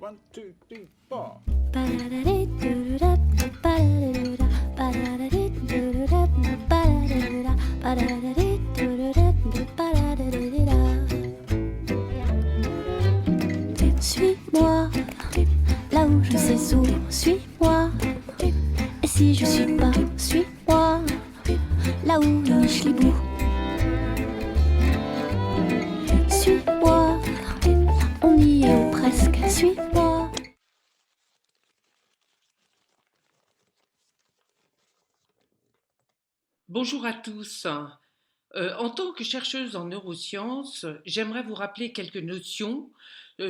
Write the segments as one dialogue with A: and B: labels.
A: One, two, three, four.
B: Suis-moi, là où je sais où, suis-moi. Et si je suis pas, suis-moi, là où niche l'hibou. Suis-moi, on y est ou presque, suis-moi.
C: Bonjour à tous. En tant que chercheuse en neurosciences, j'aimerais vous rappeler quelques notions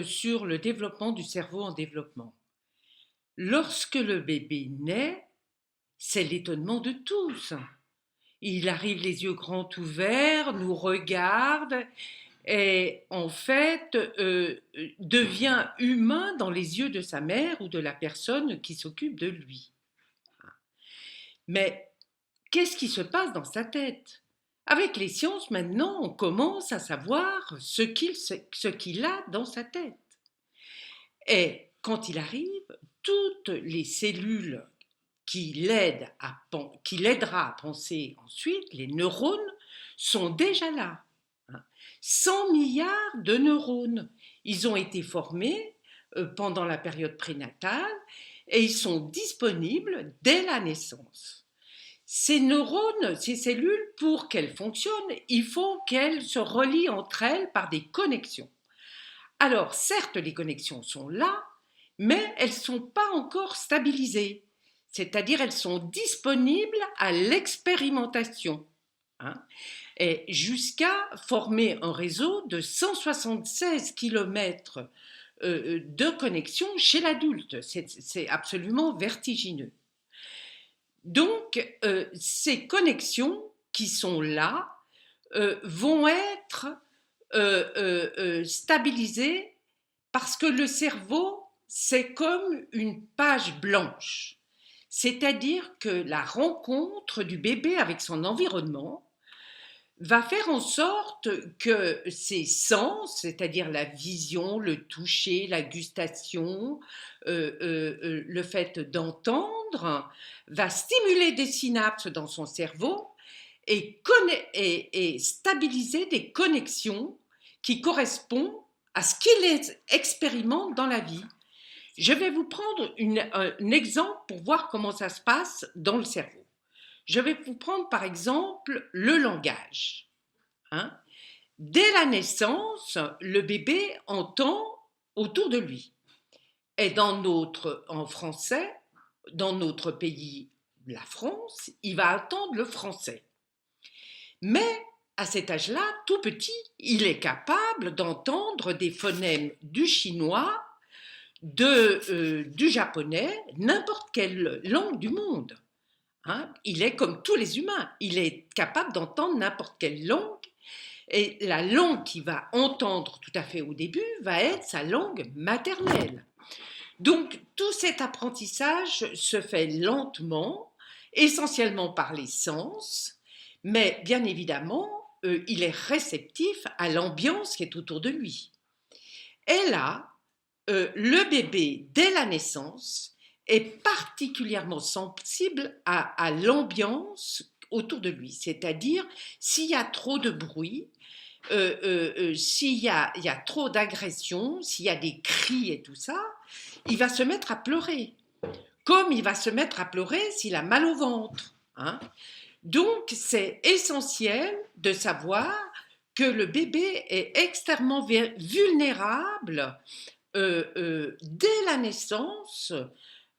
C: sur le développement du cerveau en développement. Lorsque le bébé naît, c'est l'étonnement de tous. Il arrive les yeux grands ouverts, nous regarde et en fait devient humain dans les yeux de sa mère ou de la personne qui s'occupe de lui. Mais qu'est-ce qui se passe dans sa tête? Avec les sciences, maintenant, on commence à savoir ce qu'il a dans sa tête. Et quand il arrive, toutes les cellules qui l'aidera à penser ensuite, les neurones, sont déjà là. 100 milliards de neurones. Ils ont été formés pendant la période prénatale et ils sont disponibles dès la naissance. Ces neurones, ces cellules, pour qu'elles fonctionnent, il faut qu'elles se relient entre elles par des connexions. Alors, certes, les connexions sont là, mais elles ne sont pas encore stabilisées. C'est-à-dire, elles sont disponibles à l'expérimentation. Et jusqu'à former un réseau de 176 km de connexions chez l'adulte. C'est absolument vertigineux. Donc, ces connexions qui sont là vont être stabilisées parce que le cerveau, c'est comme une page blanche. C'est-à-dire que la rencontre du bébé avec son environnement va faire en sorte que ses sens, c'est-à-dire la vision, le toucher, la gustation, le fait d'entendre, va stimuler des synapses dans son cerveau et stabiliser des connexions qui correspondent à ce qu'il expérimente dans la vie. Je vais vous prendre un exemple pour voir comment ça se passe dans le cerveau. Je vais vous prendre par exemple le langage. Dès la naissance, le bébé entend autour de lui. Et en français, dans notre pays, la France, il va entendre le français. Mais à cet âge-là, tout petit, il est capable d'entendre des phonèmes du chinois, du japonais, n'importe quelle langue du monde. Il est comme tous les humains, il est capable d'entendre n'importe quelle langue et la langue qu'il va entendre tout à fait au début va être sa langue maternelle. Donc tout cet apprentissage se fait lentement, essentiellement par les sens, mais bien évidemment, il est réceptif à l'ambiance qui est autour de lui. Et là, le bébé, dès la naissance, est particulièrement sensible à l'ambiance autour de lui. C'est-à-dire, s'il y a trop de bruit, s'il y a trop d'agression, s'il y a des cris et tout ça, il va se mettre à pleurer. Comme il va se mettre à pleurer s'il a mal au ventre. Donc, c'est essentiel de savoir que le bébé est extrêmement vulnérable dès la naissance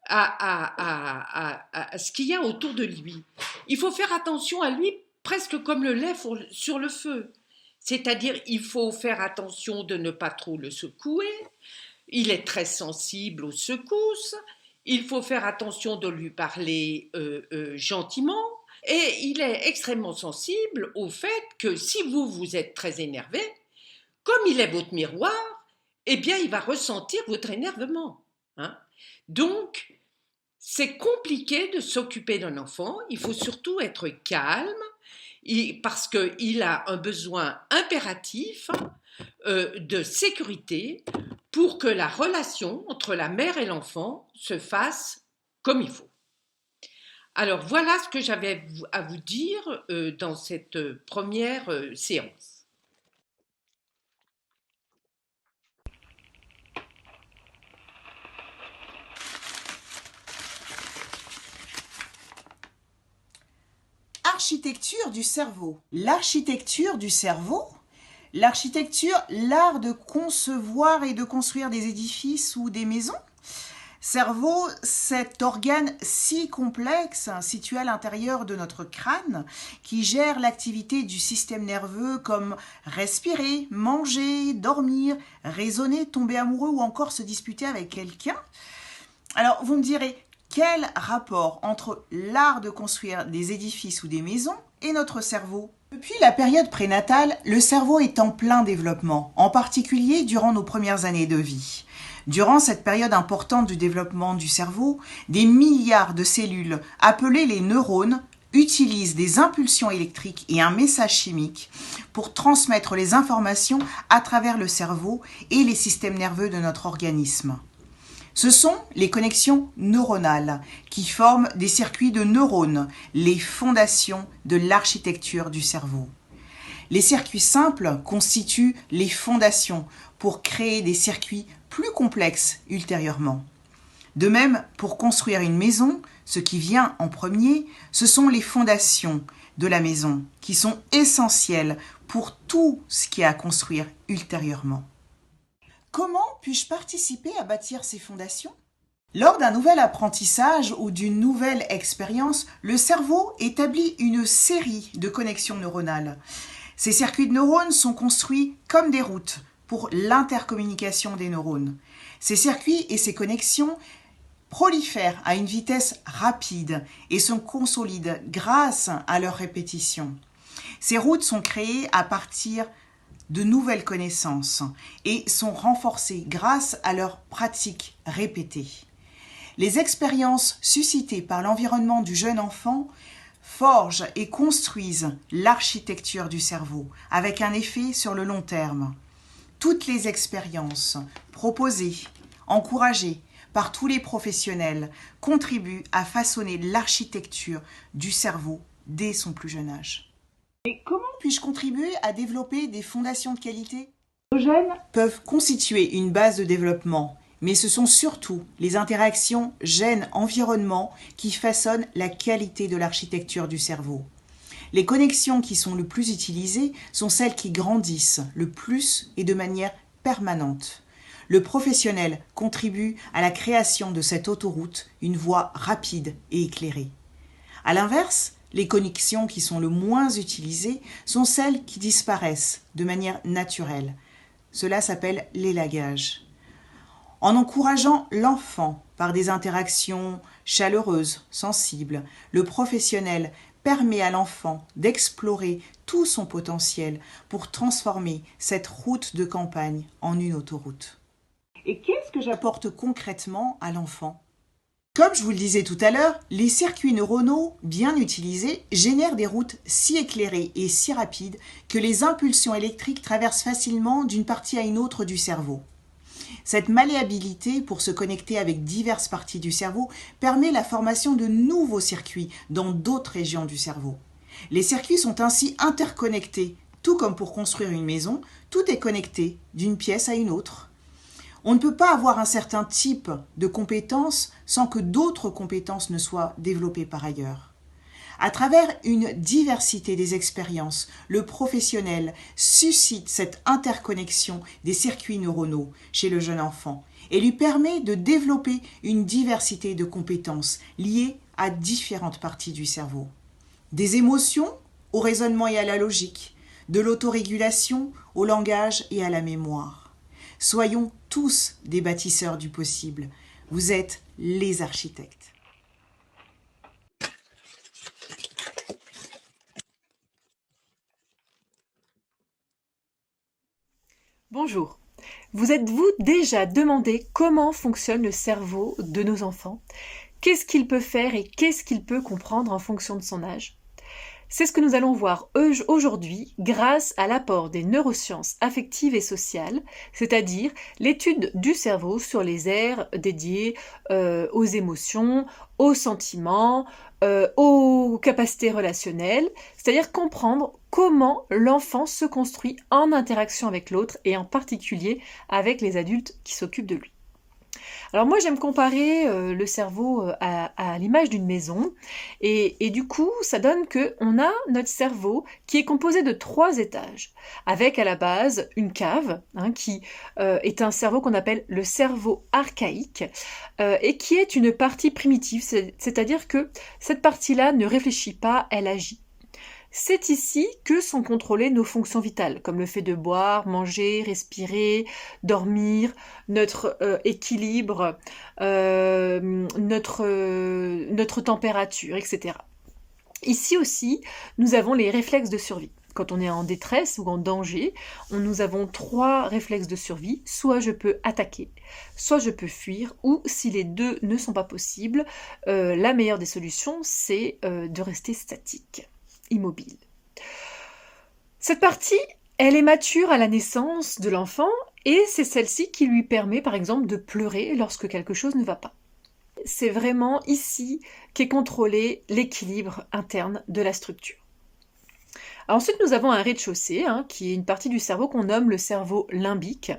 C: à ce qu'il y a autour de lui. Il faut faire attention à lui presque comme le lait sur le feu. C'est-à-dire, il faut faire attention de ne pas trop le secouer. Il est très sensible aux secousses. Il faut faire attention de lui parler gentiment. Et il est extrêmement sensible au fait que si vous êtes très énervé, comme il est votre miroir, eh bien, il va ressentir votre énervement. Donc, c'est compliqué de s'occuper d'un enfant. Il faut surtout être calme parce qu'il a un besoin impératif de sécurité pour que la relation entre la mère et l'enfant se fasse comme il faut. Alors voilà ce que j'avais à vous dire dans cette première séance.
A: Architecture du cerveau. L'architecture du cerveau, l'architecture, l'art de concevoir et de construire des édifices ou des maisons. Cerveau, cet organe si complexe situé à l'intérieur de notre crâne qui gère l'activité du système nerveux comme respirer, manger, dormir, raisonner, tomber amoureux ou encore se disputer avec quelqu'un. Alors vous me direz, quel rapport entre l'art de construire des édifices ou des maisons et notre cerveau ? Depuis la période prénatale, le cerveau est en plein développement, en particulier durant nos premières années de vie. Durant cette période importante du développement du cerveau, des milliards de cellules, appelées les neurones, utilisent des impulsions électriques et un message chimique pour transmettre les informations à travers le cerveau et les systèmes nerveux de notre organisme. Ce sont les connexions neuronales qui forment des circuits de neurones, les fondations de l'architecture du cerveau. Les circuits simples constituent les fondations pour créer des circuits plus complexes ultérieurement. De même, pour construire une maison, ce qui vient en premier, ce sont les fondations de la maison qui sont essentielles pour tout ce qui est à construire ultérieurement. Comment puis-je participer à bâtir ces fondations ? Lors d'un nouvel apprentissage ou d'une nouvelle expérience, le cerveau établit une série de connexions neuronales. Ces circuits de neurones sont construits comme des routes pour l'intercommunication des neurones. Ces circuits et ces connexions prolifèrent à une vitesse rapide et se consolident grâce à leur répétition. Ces routes sont créées à partir de nouvelles connaissances et sont renforcées grâce à leur pratique répétée. Les expériences suscitées par l'environnement du jeune enfant forgent et construisent l'architecture du cerveau avec un effet sur le long terme. Toutes les expériences proposées, encouragées par tous les professionnels contribuent à façonner l'architecture du cerveau dès son plus jeune âge. Et comment puis-je contribuer à développer des fondations de qualité ? Les gènes peuvent constituer une base de développement, mais ce sont surtout les interactions gènes-environnement qui façonnent la qualité de l'architecture du cerveau. Les connexions qui sont le plus utilisées sont celles qui grandissent le plus et de manière permanente. Le professionnel contribue à la création de cette autoroute, une voie rapide et éclairée. À l'inverse, les connexions qui sont le moins utilisées sont celles qui disparaissent de manière naturelle. Cela s'appelle l'élagage. En encourageant l'enfant par des interactions chaleureuses, sensibles, le professionnel permet à l'enfant d'explorer tout son potentiel pour transformer cette route de campagne en une autoroute. Et qu'est-ce que j'apporte concrètement à l'enfant ? Comme je vous le disais tout à l'heure, les circuits neuronaux bien utilisés génèrent des routes si éclairées et si rapides que les impulsions électriques traversent facilement d'une partie à une autre du cerveau. Cette malléabilité pour se connecter avec diverses parties du cerveau permet la formation de nouveaux circuits dans d'autres régions du cerveau. Les circuits sont ainsi interconnectés, tout comme pour construire une maison, tout est connecté d'une pièce à une autre. On ne peut pas avoir un certain type de compétences sans que d'autres compétences ne soient développées par ailleurs. À travers une diversité des expériences, le professionnel suscite cette interconnexion des circuits neuronaux chez le jeune enfant et lui permet de développer une diversité de compétences liées à différentes parties du cerveau. Des émotions au raisonnement et à la logique, de l'autorégulation au langage et à la mémoire. Soyons tous des bâtisseurs du possible. Vous êtes les architectes.
D: Bonjour. Vous êtes-vous déjà demandé comment fonctionne le cerveau de nos enfants ? Qu'est-ce qu'il peut faire et qu'est-ce qu'il peut comprendre en fonction de son âge ? C'est ce que nous allons voir aujourd'hui grâce à l'apport des neurosciences affectives et sociales, c'est-à-dire l'étude du cerveau sur les aires dédiées aux émotions, aux sentiments, aux capacités relationnelles, c'est-à-dire comprendre comment l'enfant se construit en interaction avec l'autre et en particulier avec les adultes qui s'occupent de lui. Alors moi j'aime comparer le cerveau à l'image d'une maison et du coup ça donne qu'on a notre cerveau qui est composé de 3 étages avec à la base une cave qui est un cerveau qu'on appelle le cerveau archaïque et qui est une partie primitive, c'est-à-dire que cette partie-là ne réfléchit pas, elle agit. C'est ici que sont contrôlées nos fonctions vitales, comme le fait de boire, manger, respirer, dormir, notre équilibre, notre température, etc. Ici aussi, nous avons les réflexes de survie. Quand on est en détresse ou en danger, nous avons 3 réflexes de survie. Soit je peux attaquer, soit je peux fuir, ou si les deux ne sont pas possibles, la meilleure des solutions, c'est de rester statique. Immobile. Cette partie, elle est mature à la naissance de l'enfant et c'est celle-ci qui lui permet par exemple de pleurer lorsque quelque chose ne va pas. C'est vraiment ici qu'est contrôlé l'équilibre interne de la structure. Alors ensuite, nous avons un rez-de-chaussée, qui est une partie du cerveau qu'on nomme le cerveau limbique.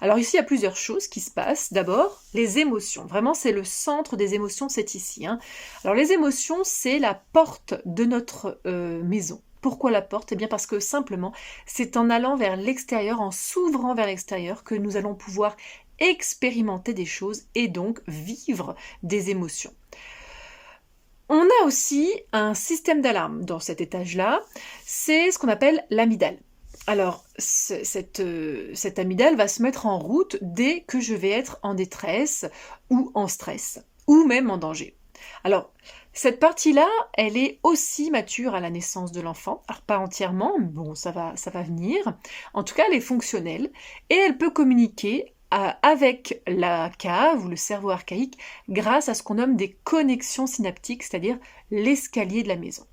D: Alors ici, il y a plusieurs choses qui se passent. D'abord, les émotions. Vraiment, c'est le centre des émotions, c'est ici. Alors les émotions, c'est la porte de notre maison. Pourquoi la porte ? Eh bien parce que simplement, c'est en allant vers l'extérieur, en s'ouvrant vers l'extérieur, que nous allons pouvoir expérimenter des choses et donc vivre des émotions. On a aussi un système d'alarme dans cet étage-là, c'est ce qu'on appelle l'amygdale. Alors, cette amygdale va se mettre en route dès que je vais être en détresse ou en stress, ou même en danger. Alors, cette partie-là, elle est aussi mature à la naissance de l'enfant. Alors, pas entièrement, mais bon, ça va venir. En tout cas, elle est fonctionnelle et elle peut communiquer avec la cave ou le cerveau archaïque grâce à ce qu'on nomme des connexions synaptiques, c'est-à-dire l'escalier de la maison.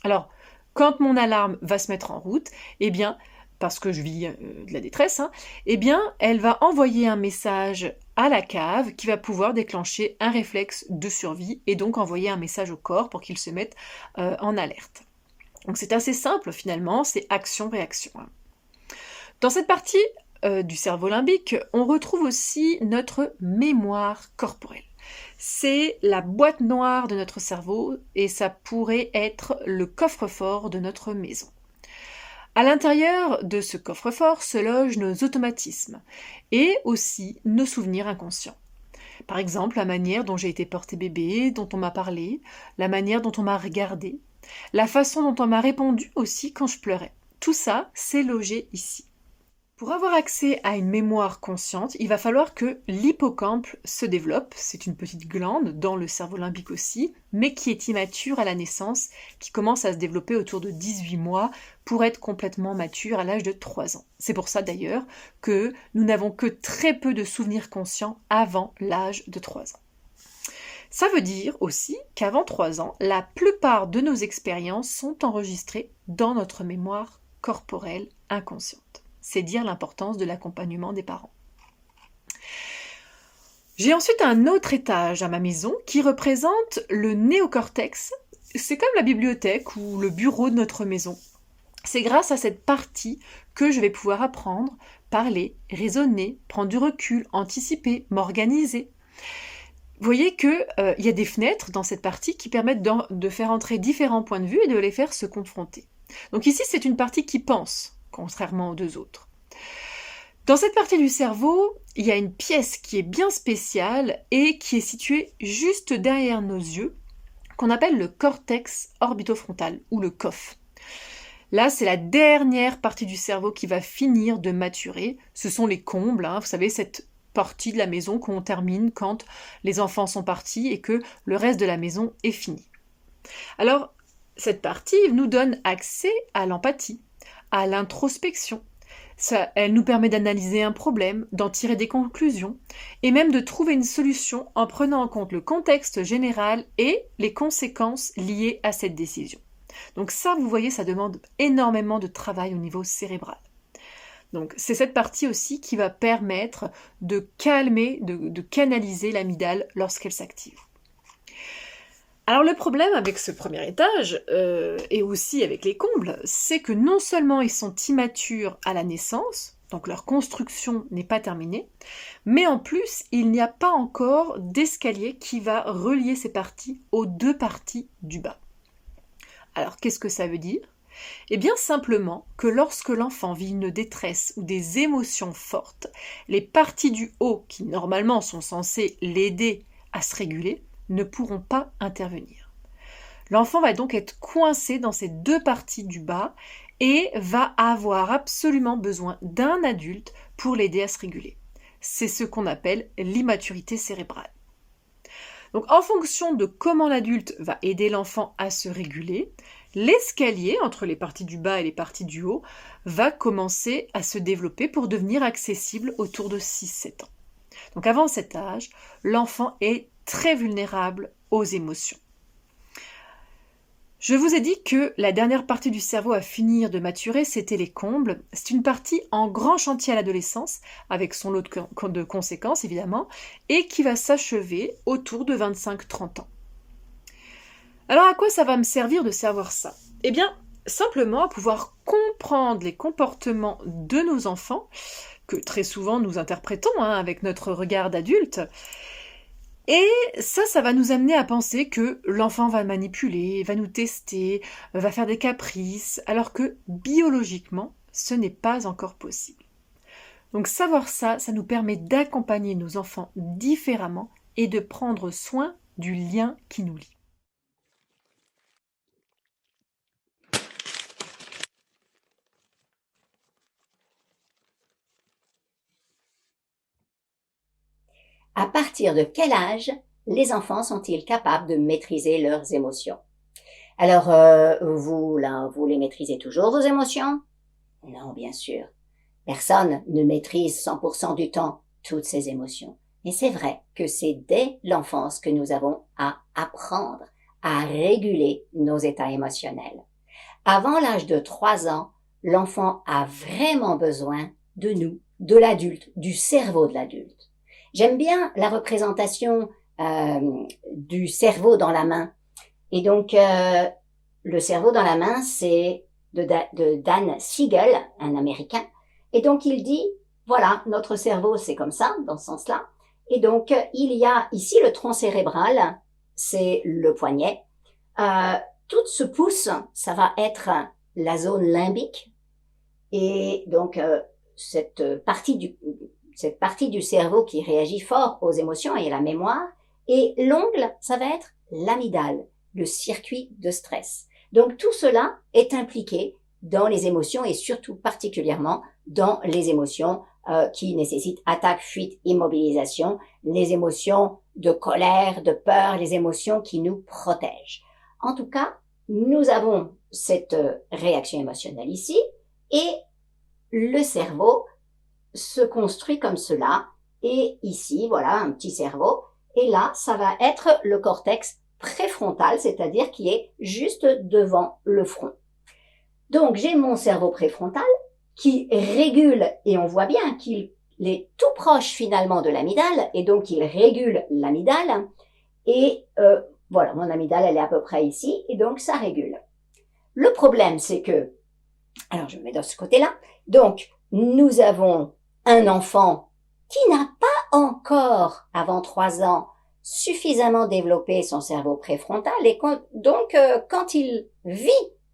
D: Alors, quand mon alarme va se mettre en route, eh bien, parce que je vis de la détresse, eh bien, elle va envoyer un message à la cave qui va pouvoir déclencher un réflexe de survie et donc envoyer un message au corps pour qu'il se mette en alerte. Donc c'est assez simple finalement, c'est action-réaction. Dans cette partie du cerveau limbique, on retrouve aussi notre mémoire corporelle. C'est la boîte noire de notre cerveau et ça pourrait être le coffre-fort de notre maison. À l'intérieur de ce coffre-fort se logent nos automatismes et aussi nos souvenirs inconscients. Par exemple, la manière dont j'ai été portée bébé, dont on m'a parlé, la manière dont on m'a regardé, la façon dont on m'a répondu aussi quand je pleurais. Tout ça, c'est logé ici. Pour avoir accès à une mémoire consciente, il va falloir que l'hippocampe se développe. C'est une petite glande dans le cerveau limbique aussi, mais qui est immature à la naissance, qui commence à se développer autour de 18 mois pour être complètement mature à l'âge de 3 ans. C'est pour ça d'ailleurs que nous n'avons que très peu de souvenirs conscients avant l'âge de 3 ans. Ça veut dire aussi qu'avant 3 ans, la plupart de nos expériences sont enregistrées dans notre mémoire corporelle inconsciente. C'est dire l'importance de l'accompagnement des parents. J'ai ensuite un autre étage à ma maison qui représente le néocortex. C'est comme la bibliothèque ou le bureau de notre maison. C'est grâce à cette partie que je vais pouvoir apprendre, parler, raisonner, prendre du recul, anticiper, m'organiser. Vous voyez qu'il y a des fenêtres dans cette partie qui permettent de faire entrer différents points de vue et de les faire se confronter. Donc ici, c'est une partie qui pense, contrairement aux 2 autres. Dans cette partie du cerveau, il y a une pièce qui est bien spéciale et qui est située juste derrière nos yeux, qu'on appelle le cortex orbitofrontal, ou le COF. Là, c'est la dernière partie du cerveau qui va finir de maturer. Ce sont les combles, vous savez, cette partie de la maison qu'on termine quand les enfants sont partis et que le reste de la maison est fini. Alors, cette partie nous donne accès à l'empathie, à l'introspection. Elle nous permet d'analyser un problème, d'en tirer des conclusions et même de trouver une solution en prenant en compte le contexte général et les conséquences liées à cette décision. Donc ça, vous voyez, ça demande énormément de travail au niveau cérébral. Donc c'est cette partie aussi qui va permettre de calmer, de canaliser l'amygdale lorsqu'elle s'active. Alors le problème avec ce premier étage, et aussi avec les combles, c'est que non seulement ils sont immatures à la naissance, donc leur construction n'est pas terminée, mais en plus il n'y a pas encore d'escalier qui va relier ces parties aux deux parties du bas. Alors qu'est-ce que ça veut dire ? Eh bien simplement que lorsque l'enfant vit une détresse ou des émotions fortes, les parties du haut qui normalement sont censées l'aider à se réguler ne pourront pas intervenir. L'enfant va donc être coincé dans ces deux parties du bas et va avoir absolument besoin d'un adulte pour l'aider à se réguler. C'est ce qu'on appelle l'immaturité cérébrale. Donc en fonction de comment l'adulte va aider l'enfant à se réguler, l'escalier entre les parties du bas et les parties du haut va commencer à se développer pour devenir accessible autour de 6-7 ans. Donc avant cet âge, l'enfant est très vulnérable aux émotions. Je vous ai dit que la dernière partie du cerveau à finir de maturer, c'était les combles. C'est une partie en grand chantier à l'adolescence, avec son lot de conséquences évidemment, et qui va s'achever autour de 25-30 ans. Alors à quoi ça va me servir de savoir ça ? Eh bien, simplement à pouvoir comprendre les comportements de nos enfants, que très souvent nous interprétons avec notre regard d'adulte. Et ça va nous amener à penser que l'enfant va manipuler, va nous tester, va faire des caprices, alors que biologiquement, ce n'est pas encore possible. Donc savoir ça nous permet d'accompagner nos enfants différemment et de prendre soin du lien qui nous lie.
E: À partir de quel âge les enfants sont-ils capables de maîtriser leurs émotions? Alors, vous les maîtrisez toujours, vos émotions? Non, bien sûr. Personne ne maîtrise 100% du temps toutes ses émotions. Mais c'est vrai que c'est dès l'enfance que nous avons à apprendre à réguler nos états émotionnels. Avant l'âge de 3 ans, l'enfant a vraiment besoin de nous, de l'adulte, du cerveau de l'adulte. J'aime bien la représentation du cerveau dans la main. Et donc, le cerveau dans la main, c'est de Dan Siegel, un Américain. Et donc, il dit, voilà, notre cerveau, c'est comme ça, dans ce sens-là. Et donc, il y a ici le tronc cérébral, c'est le poignet. Tout ce pouce, ça va être la zone limbique. Et donc, cette partie du cerveau qui réagit fort aux émotions et à la mémoire. Et l'ongle, ça va être l'amygdale, le circuit de stress. Donc tout cela est impliqué dans les émotions et surtout particulièrement dans les émotions qui nécessitent attaque, fuite, immobilisation, les émotions de colère, de peur, les émotions qui nous protègent. En tout cas, nous avons cette réaction émotionnelle ici et le cerveau se construit comme cela. Et ici, voilà, un petit cerveau. Et là, ça va être le cortex préfrontal, c'est-à-dire qui est juste devant le front. Donc, j'ai mon cerveau préfrontal qui régule, et on voit bien qu'il est tout proche finalement de l'amygdale, et donc il régule l'amygdale. Et voilà, mon amygdale, elle est à peu près ici, et donc ça régule. Le problème, c'est que, alors je me mets de ce côté-là, donc nous avons un enfant qui n'a pas encore, avant 3 ans, suffisamment développé son cerveau préfrontal et donc quand il vit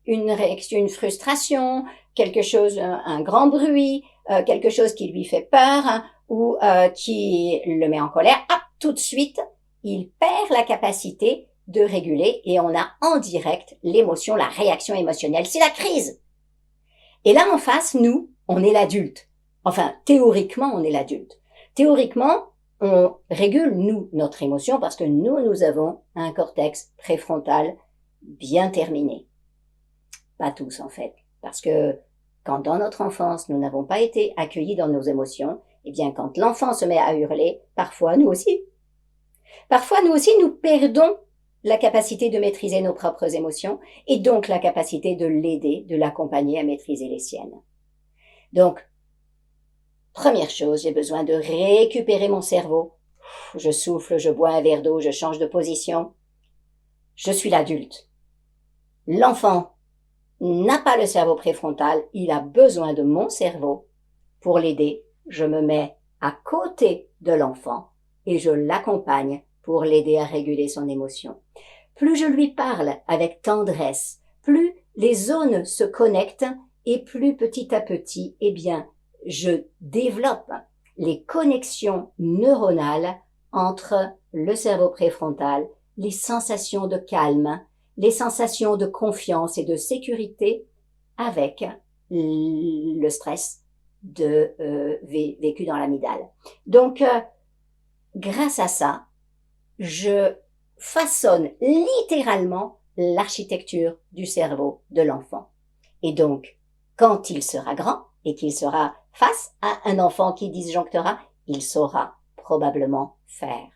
E: une réaction, une frustration, quelque chose, un grand bruit, quelque chose qui lui fait peur ou qui le met en colère, tout de suite, il perd la capacité de réguler et on a en direct l'émotion, la réaction émotionnelle, c'est la crise. Et là en face, nous, on est l'adulte. Enfin, théoriquement, on est l'adulte. Théoriquement, on régule, nous, notre émotion parce que nous avons un cortex préfrontal bien terminé. Pas tous, en fait. Parce que quand dans notre enfance, nous n'avons pas été accueillis dans nos émotions, eh bien, quand l'enfant se met à hurler, parfois, nous aussi, nous perdons la capacité de maîtriser nos propres émotions et donc la capacité de l'aider, de l'accompagner à maîtriser les siennes. Donc, première chose, j'ai besoin de récupérer mon cerveau. Je souffle, je bois un verre d'eau, je change de position. Je suis l'adulte. L'enfant n'a pas le cerveau préfrontal, il a besoin de mon cerveau pour l'aider. Je me mets à côté de l'enfant et je l'accompagne pour l'aider à réguler son émotion. Plus je lui parle avec tendresse, plus les zones se connectent et plus petit à petit, je développe les connexions neuronales entre le cerveau préfrontal, les sensations de calme, les sensations de confiance et de sécurité avec le stress vécu dans l'amygdale. Donc, grâce à ça, je façonne littéralement l'architecture du cerveau de l'enfant. Et donc, quand il sera grand et qu'il sera face à un enfant qui disjonctera, il saura probablement faire.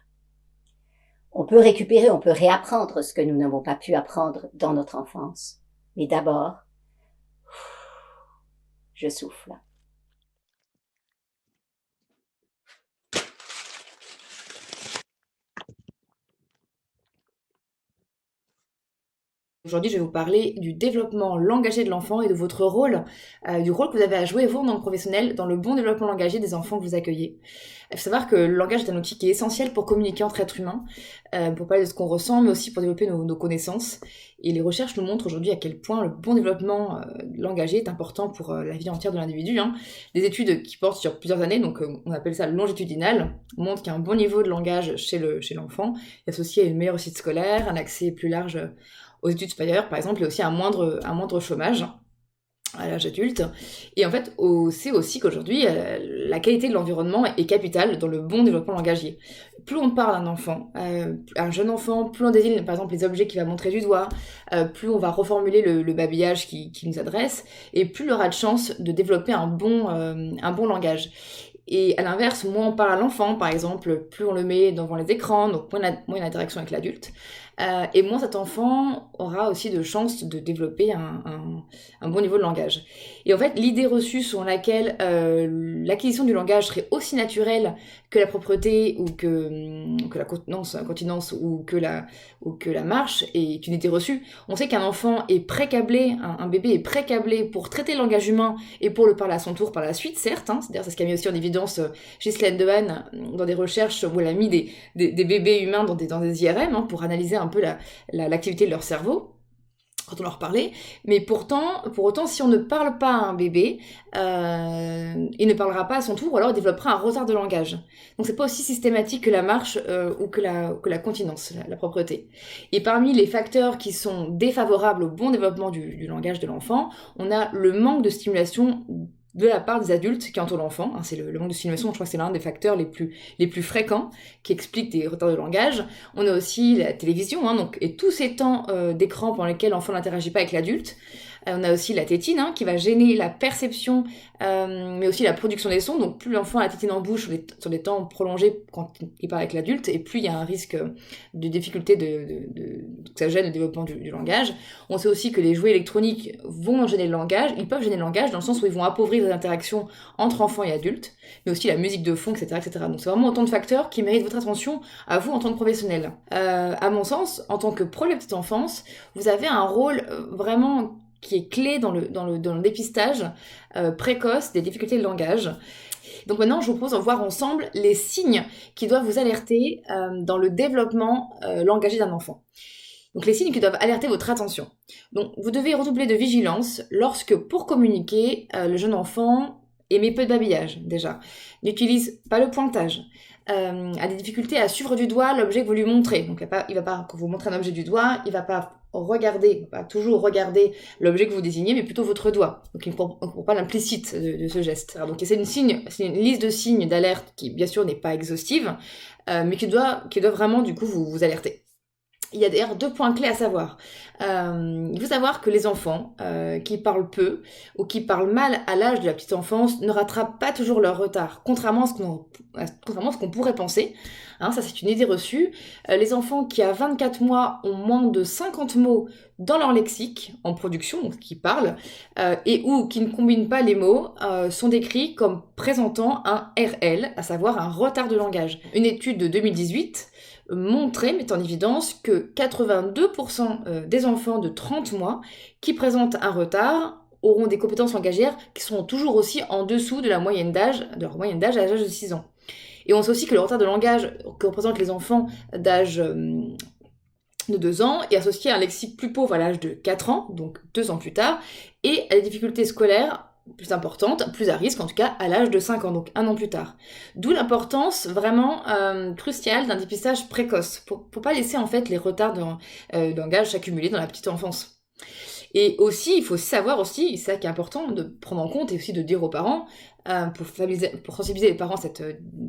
E: On peut récupérer, on peut réapprendre ce que nous n'avons pas pu apprendre dans notre enfance. Mais d'abord, je souffle.
F: Aujourd'hui, je vais vous parler du développement langagier de l'enfant et de votre rôle, du rôle que vous avez à jouer, vous, en tant que professionnel, dans le bon développement langagier des enfants que vous accueillez. Il faut savoir que le langage est un outil qui est essentiel pour communiquer entre êtres humains, pour parler de ce qu'on ressent, mais aussi pour développer nos connaissances. Et les recherches nous montrent aujourd'hui à quel point le bon développement langagier est important pour la vie entière de l'individu. Des études qui portent sur plusieurs années, donc on appelle ça longitudinal, montrent qu'il y a un bon niveau de langage chez l'enfant, associé à une meilleure réussite scolaire, un accès plus large aux études supérieures, par exemple, et aussi un moindre chômage à l'âge adulte. Et en fait, on sait aussi qu'aujourd'hui, la qualité de l'environnement est capitale dans le bon développement langagier. Plus on parle d'un enfant, un jeune enfant, plus on désigne, par exemple, les objets qu'il va montrer du doigt, plus on va reformuler le babillage qui nous adresse, et plus il aura de chance de développer un bon langage. Et à l'inverse, moins on parle à l'enfant, par exemple, plus on le met devant les écrans, donc moins d'interaction avec l'adulte, et moins cet enfant aura aussi de chances de développer un bon niveau de langage. Et en fait, l'idée reçue selon laquelle l'acquisition du langage serait aussi naturelle que la propreté ou que la continence ou que la marche est une idée reçue. On sait qu'un enfant est pré-câblé, un bébé est pré-câblé pour traiter le langage humain et pour le parler à son tour par la suite, certes. C'est-à-dire, c'est ce qu'a mis aussi en évidence Ghislaine Dehaene dans des recherches où elle a mis des bébés humains dans des IRM pour analyser un peu l'activité de leur cerveau quand on leur parlait, mais pour autant, si on ne parle pas à un bébé, il ne parlera pas à son tour, ou alors il développera un retard de langage. Donc c'est pas aussi systématique que la marche ou que la continence, la propreté. Et parmi les facteurs qui sont défavorables au bon développement du langage de l'enfant, on a le manque de stimulation de la part des adultes qui entourent l'enfant. C'est le manque de stimulation, je crois que c'est l'un des facteurs les plus fréquents qui expliquent des retards de langage. On a aussi la télévision, et tous ces temps d'écran pendant lesquels l'enfant n'interagit pas avec l'adulte. On a aussi la tétine qui va gêner la perception, mais aussi la production des sons. Donc plus l'enfant a la tétine en bouche sur des temps prolongés quand il parle avec l'adulte, et plus il y a un risque de difficulté que ça gêne le développement du langage. On sait aussi que les jouets électroniques vont gêner le langage. Ils peuvent gêner le langage dans le sens où ils vont appauvrir les interactions entre enfants et adultes, mais aussi la musique de fond, etc., etc. Donc c'est vraiment autant de facteurs qui méritent votre attention à vous en tant que professionnel. À mon sens, en tant que pro de la petite enfance, vous avez un rôle vraiment qui est clé dans le dépistage précoce des difficultés de langage. Donc maintenant, je vous propose de voir ensemble les signes qui doivent vous alerter dans le développement langagier d'un enfant. Donc les signes qui doivent alerter votre attention. Donc vous devez redoubler de vigilance lorsque, pour communiquer, le jeune enfant émet peu de babillage, déjà. N'utilise pas le pointage. A des difficultés à suivre du doigt l'objet que vous lui montrez. Donc il va pas, quand vous montrez un objet du doigt, il va pas toujours regarder l'objet que vous désignez, mais plutôt votre doigt. Donc il ne comprend pas l'implicite de ce geste. Alors, donc c'est une liste de signes d'alerte qui, bien sûr, n'est pas exhaustive, mais qui doit vraiment, du coup, vous alerter. il y a d'ailleurs 2 points clés à savoir. Il faut savoir que les enfants qui parlent peu ou qui parlent mal à l'âge de la petite enfance ne rattrapent pas toujours leur retard, contrairement à ce qu'on pourrait penser. Hein, ça, c'est une idée reçue. Les enfants qui, à 24 mois, ont moins de 50 mots dans leur lexique, en production, donc qui parlent, et ou qui ne combinent pas les mots, sont décrits comme présentant un RL, à savoir un retard de langage. Une étude de 2018 met en évidence que 82% des enfants de 30 mois qui présentent un retard auront des compétences langagières qui seront toujours aussi en dessous de leur moyenne d'âge à l'âge de 6 ans. Et on sait aussi que le retard de langage que représentent les enfants d'âge de 2 ans est associé à un lexique plus pauvre à l'âge de 4 ans, donc 2 ans plus tard, et à des difficultés scolaires plus importantes, plus à risque en tout cas, à l'âge de 5 ans, donc 1 an plus tard. D'où l'importance vraiment cruciale d'un dépistage précoce, pour pas laisser en fait les retards de langage s'accumuler dans la petite enfance. Et aussi, il faut savoir aussi, c'est ça qui est important de prendre en compte et aussi de dire aux parents, pour sensibiliser les parents à cette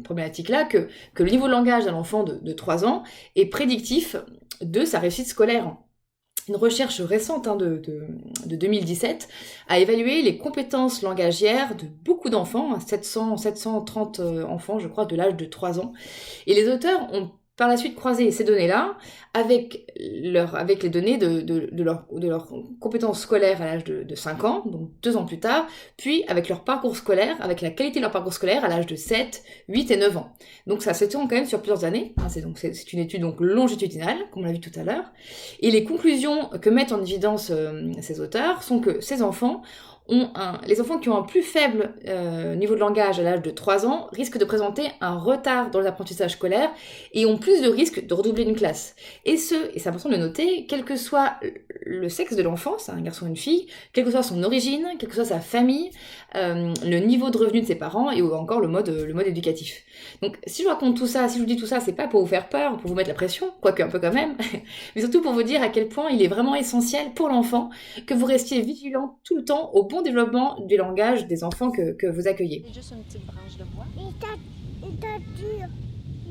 F: problématique-là, que le niveau de langage d'un enfant de 3 ans est prédictif de sa réussite scolaire. Une recherche récente de 2017 a évalué les compétences langagières de beaucoup d'enfants, 730 enfants, je crois, de l'âge de 3 ans. Et les auteurs ont par la suite croisé ces données-là avec les données de leurs compétences scolaires à l'âge de 5 ans, donc 2 ans plus tard, puis avec leur parcours scolaire, avec la qualité de leur parcours scolaire à l'âge de 7, 8 et 9 ans. Donc ça s'étend quand même sur plusieurs années, hein, c'est une étude donc longitudinale, comme on l'a vu tout à l'heure, et les conclusions que mettent en évidence ces auteurs sont que ces enfants les enfants qui ont un plus faible niveau de langage à l'âge de 3 ans risquent de présenter un retard dans l'apprentissage scolaire et ont plus de risques de redoubler une classe. Et c'est important de le noter, quel que soit le sexe de l'enfant, c'est un garçon ou une fille, quelle que soit son origine, quelle que soit sa famille, le niveau de revenu de ses parents et encore le mode éducatif. Donc si je raconte tout ça, si je vous dis tout ça, c'est pas pour vous faire peur, pour vous mettre la pression, quoique un peu quand même, mais surtout pour vous dire à quel point il est vraiment essentiel pour l'enfant que vous restiez vigilant tout le temps au bon développement du langage des enfants que vous accueillez.
B: C'est juste une petite branche de bois.
G: Il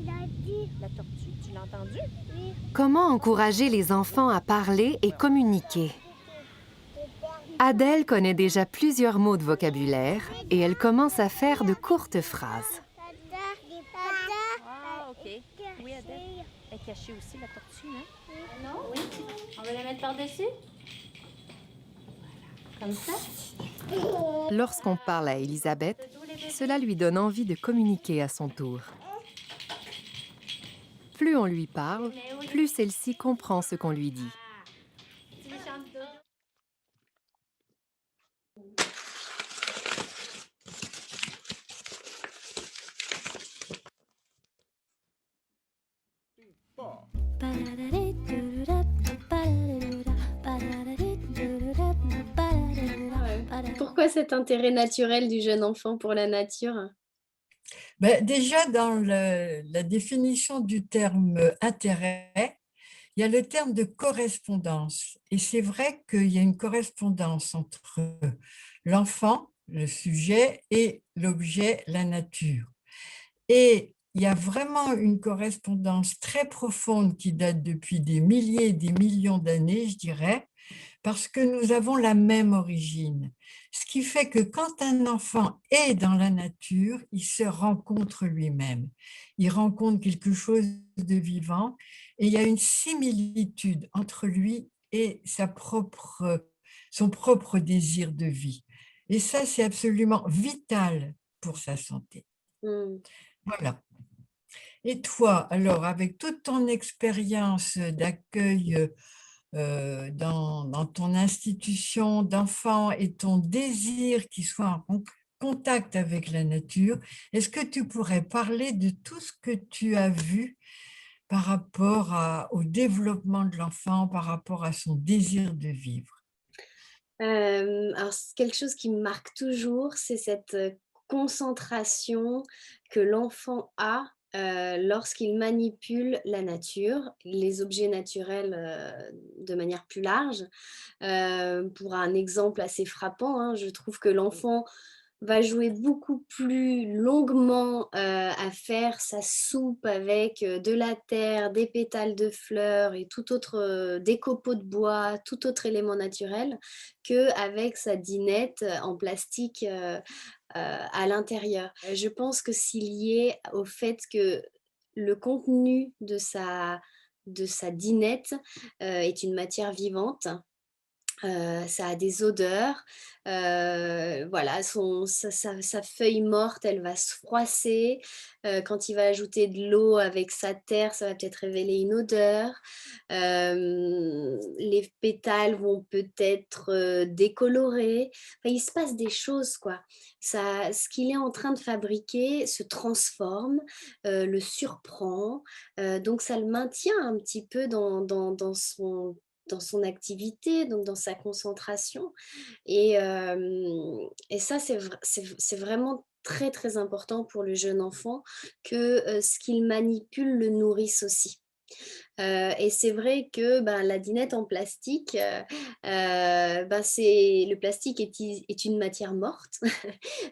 G: a dit.
B: La tortue, tu l'as entendu?
G: Oui.
H: Comment encourager les enfants à parler et communiquer? Adèle connaît déjà plusieurs mots de vocabulaire et elle commence à faire de courtes phrases.
B: Ah, OK. Oui, Adèle. Elle est cachée aussi, la tortue, hein?
G: Non?
B: Oui. On va la mettre par-dessus? Comme ça?
H: Lorsqu'on parle à Elisabeth, cela lui donne envie de communiquer à son tour. Plus on lui parle, plus celle-ci comprend ce qu'on lui dit.
B: Tu les chantes deux?
I: Pourquoi cet intérêt naturel du jeune enfant pour la nature?
J: Déjà, dans la définition du terme intérêt, il y a le terme de correspondance. Et c'est vrai qu'il y a une correspondance entre l'enfant, le sujet, et l'objet, la nature. Et il y a vraiment une correspondance très profonde qui date depuis des milliers et des millions d'années, je dirais, parce que nous avons la même origine. Ce qui fait que quand un enfant est dans la nature, il se rencontre lui-même. Il rencontre quelque chose de vivant et il y a une similitude entre lui et son propre désir de vie. Et ça, c'est absolument vital pour sa santé. Voilà. Et toi, alors, avec toute ton expérience d'accueil dans ton institution d'enfants et ton désir qu'ils soient en contact avec la nature, est-ce que tu pourrais parler de tout ce que tu as vu par rapport au développement de l'enfant, par rapport à son désir de vivre?
I: Alors, quelque chose qui me marque toujours, c'est cette concentration que l'enfant a lorsqu'il manipule la nature, les objets naturels de manière plus large. Pour un exemple assez frappant, hein, je trouve que l'enfant va jouer beaucoup plus longuement à faire sa soupe avec de la terre, des pétales de fleurs et tout autre, des copeaux de bois, tout autre élément naturel, qu'avec sa dinette en plastique à l'intérieur. Je pense que c'est lié au fait que le contenu de sa dinette est une matière vivante. Ça a des odeurs, voilà, sa feuille morte, elle va se froisser, quand il va ajouter de l'eau avec sa terre, ça va peut-être révéler une odeur. Les pétales vont peut-être, décolorer. Enfin, il se passe des choses, quoi. Ça ce qu'il est en train de fabriquer se transforme, le surprend, donc ça le maintient un petit peu dans son activité, donc dans sa concentration et ça c'est vraiment très, très important pour le jeune enfant que, ce qu'il manipule le nourrisse aussi. Et c'est vrai que, ben, la dinette en plastique, ben, c'est le plastique est une matière morte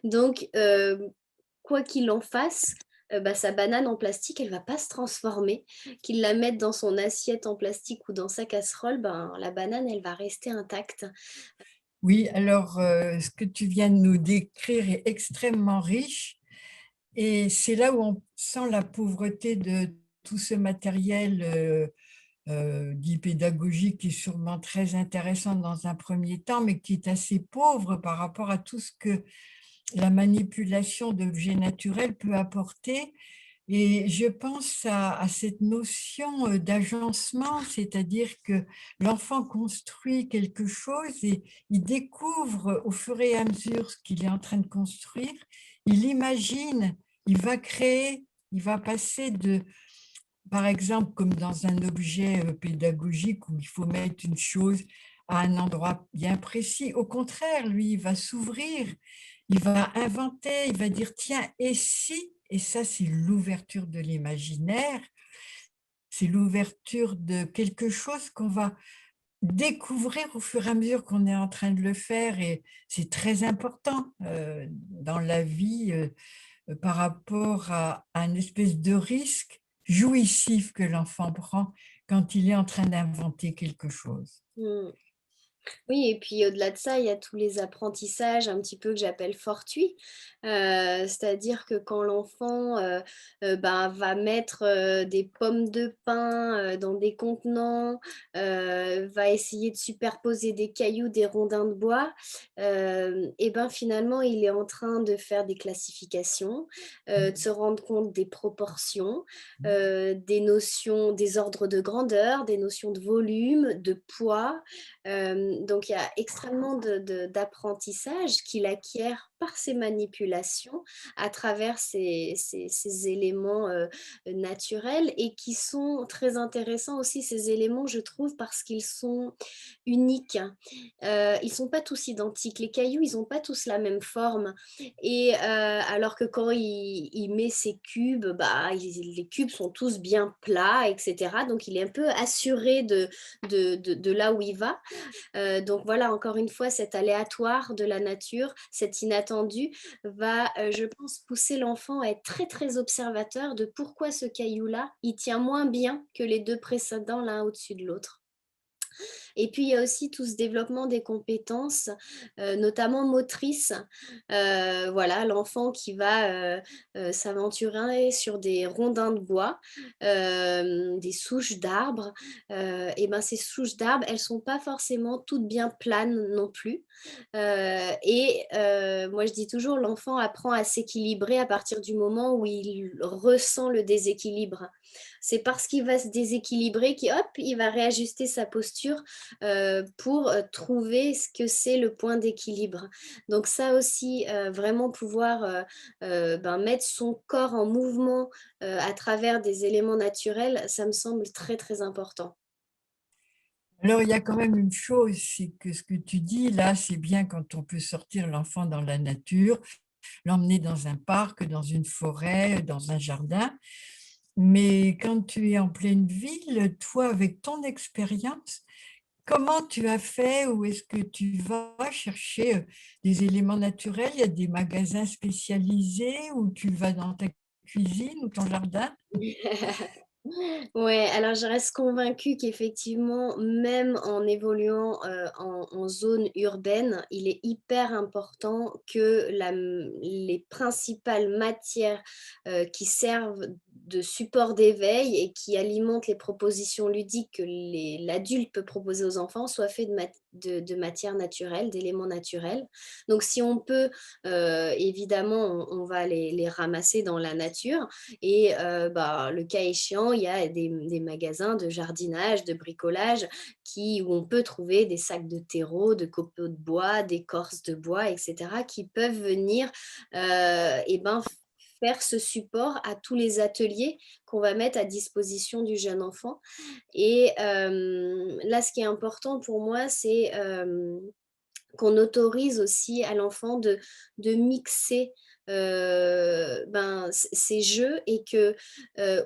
I: donc quoi qu'il en fasse, bah, sa banane en plastique, elle va pas se transformer. Qu'il la mette dans son assiette en plastique ou dans sa casserole, ben, la banane, elle va rester intacte.
J: Oui, alors ce que tu viens de nous décrire est extrêmement riche et c'est là où on sent la pauvreté de tout ce matériel dit pédagogique qui est sûrement très intéressant dans un premier temps, mais qui est assez pauvre par rapport à tout ce que la manipulation d'objets naturels peut apporter. Et je pense à cette notion d'agencement, c'est-à-dire que l'enfant construit quelque chose et il découvre au fur et à mesure ce qu'il est en train de construire, il imagine, il va créer, il va passer de, par exemple, comme dans un objet pédagogique où il faut mettre une chose à un endroit bien précis. Au contraire, lui, il va s'ouvrir, il va inventer, il va dire, tiens, et si, et ça, c'est l'ouverture de l'imaginaire, c'est l'ouverture de quelque chose qu'on va découvrir au fur et à mesure qu'on est en train de le faire, et c'est très important dans la vie par rapport à une espèce de risque jouissif que l'enfant prend quand il est en train d'inventer quelque chose.
I: Mmh. Oui et puis au-delà de ça, il y a tous les apprentissages un petit peu que j'appelle fortuits. C'est-à-dire que quand l'enfant, ben, va mettre, des pommes de pin, dans des contenants, va essayer de superposer des cailloux, des rondins de bois, et ben, finalement, il est en train de faire des classifications, de se rendre compte des proportions, des notions, des ordres de grandeur, des notions de volume, de poids. Donc il y a extrêmement d'apprentissage qu'il acquiert par ces manipulations à travers ces éléments naturels et qui sont très intéressants aussi, ces éléments, je trouve, parce qu'ils sont uniques. Ils sont pas tous identiques. Les cailloux, ils ont pas tous la même forme et alors que quand il met ses cubes, bah, les cubes sont tous bien plats et cetera. Donc il est un peu assuré de là où il va. Donc voilà, encore une fois, cet aléatoire de la nature, cet inattendu va, je pense, pousser l'enfant à être très, très observateur de pourquoi ce caillou-là, il tient moins bien que les 2 précédents l'un au-dessus de l'autre. Et puis il y a aussi tout ce développement des compétences, notamment motrices. Voilà, l'enfant qui va, s'aventurer sur des rondins de bois, des souches d'arbres, et ben, ces souches d'arbres, elles sont pas forcément toutes bien planes non plus. Moi je dis toujours: «L'enfant apprend à s'équilibrer à partir du moment où il ressent le déséquilibre». C'est parce qu'il va se déséquilibrer hop, il va réajuster sa posture pour trouver ce que c'est le point d'équilibre. Donc ça aussi, vraiment pouvoir ben, mettre son corps en mouvement à travers des éléments naturels, ça me semble très très important.
J: Alors, il y a quand même une chose, c'est que ce que tu dis là, c'est bien quand on peut sortir l'enfant dans la nature, l'emmener dans un parc, dans une forêt, dans un jardin. Mais quand tu es en pleine ville, toi, avec ton expérience, comment tu as fait? Où est-ce que tu vas chercher des éléments naturels? Il y a des magasins spécialisés où tu vas dans ta cuisine ou ton jardin?
I: Ouais, alors je reste convaincue qu'effectivement, même en évoluant, en zone urbaine, il est hyper important que les principales matières, qui servent de support d'éveil et qui alimentent les propositions ludiques que l'adulte peut proposer aux enfants soient faits de matières naturelles, d'éléments naturels. Donc si on peut, évidemment, on va les ramasser dans la nature et bah, le cas échéant, il y a des magasins de jardinage, de bricolage où on peut trouver des sacs de terreau, de copeaux de bois, d'écorces de bois, etc., qui peuvent venir et ben, faire ce support à tous les ateliers qu'on va mettre à disposition du jeune enfant. Et là, ce qui est important pour moi, c'est qu'on autorise aussi à l'enfant de mixer ben, ces jeux et que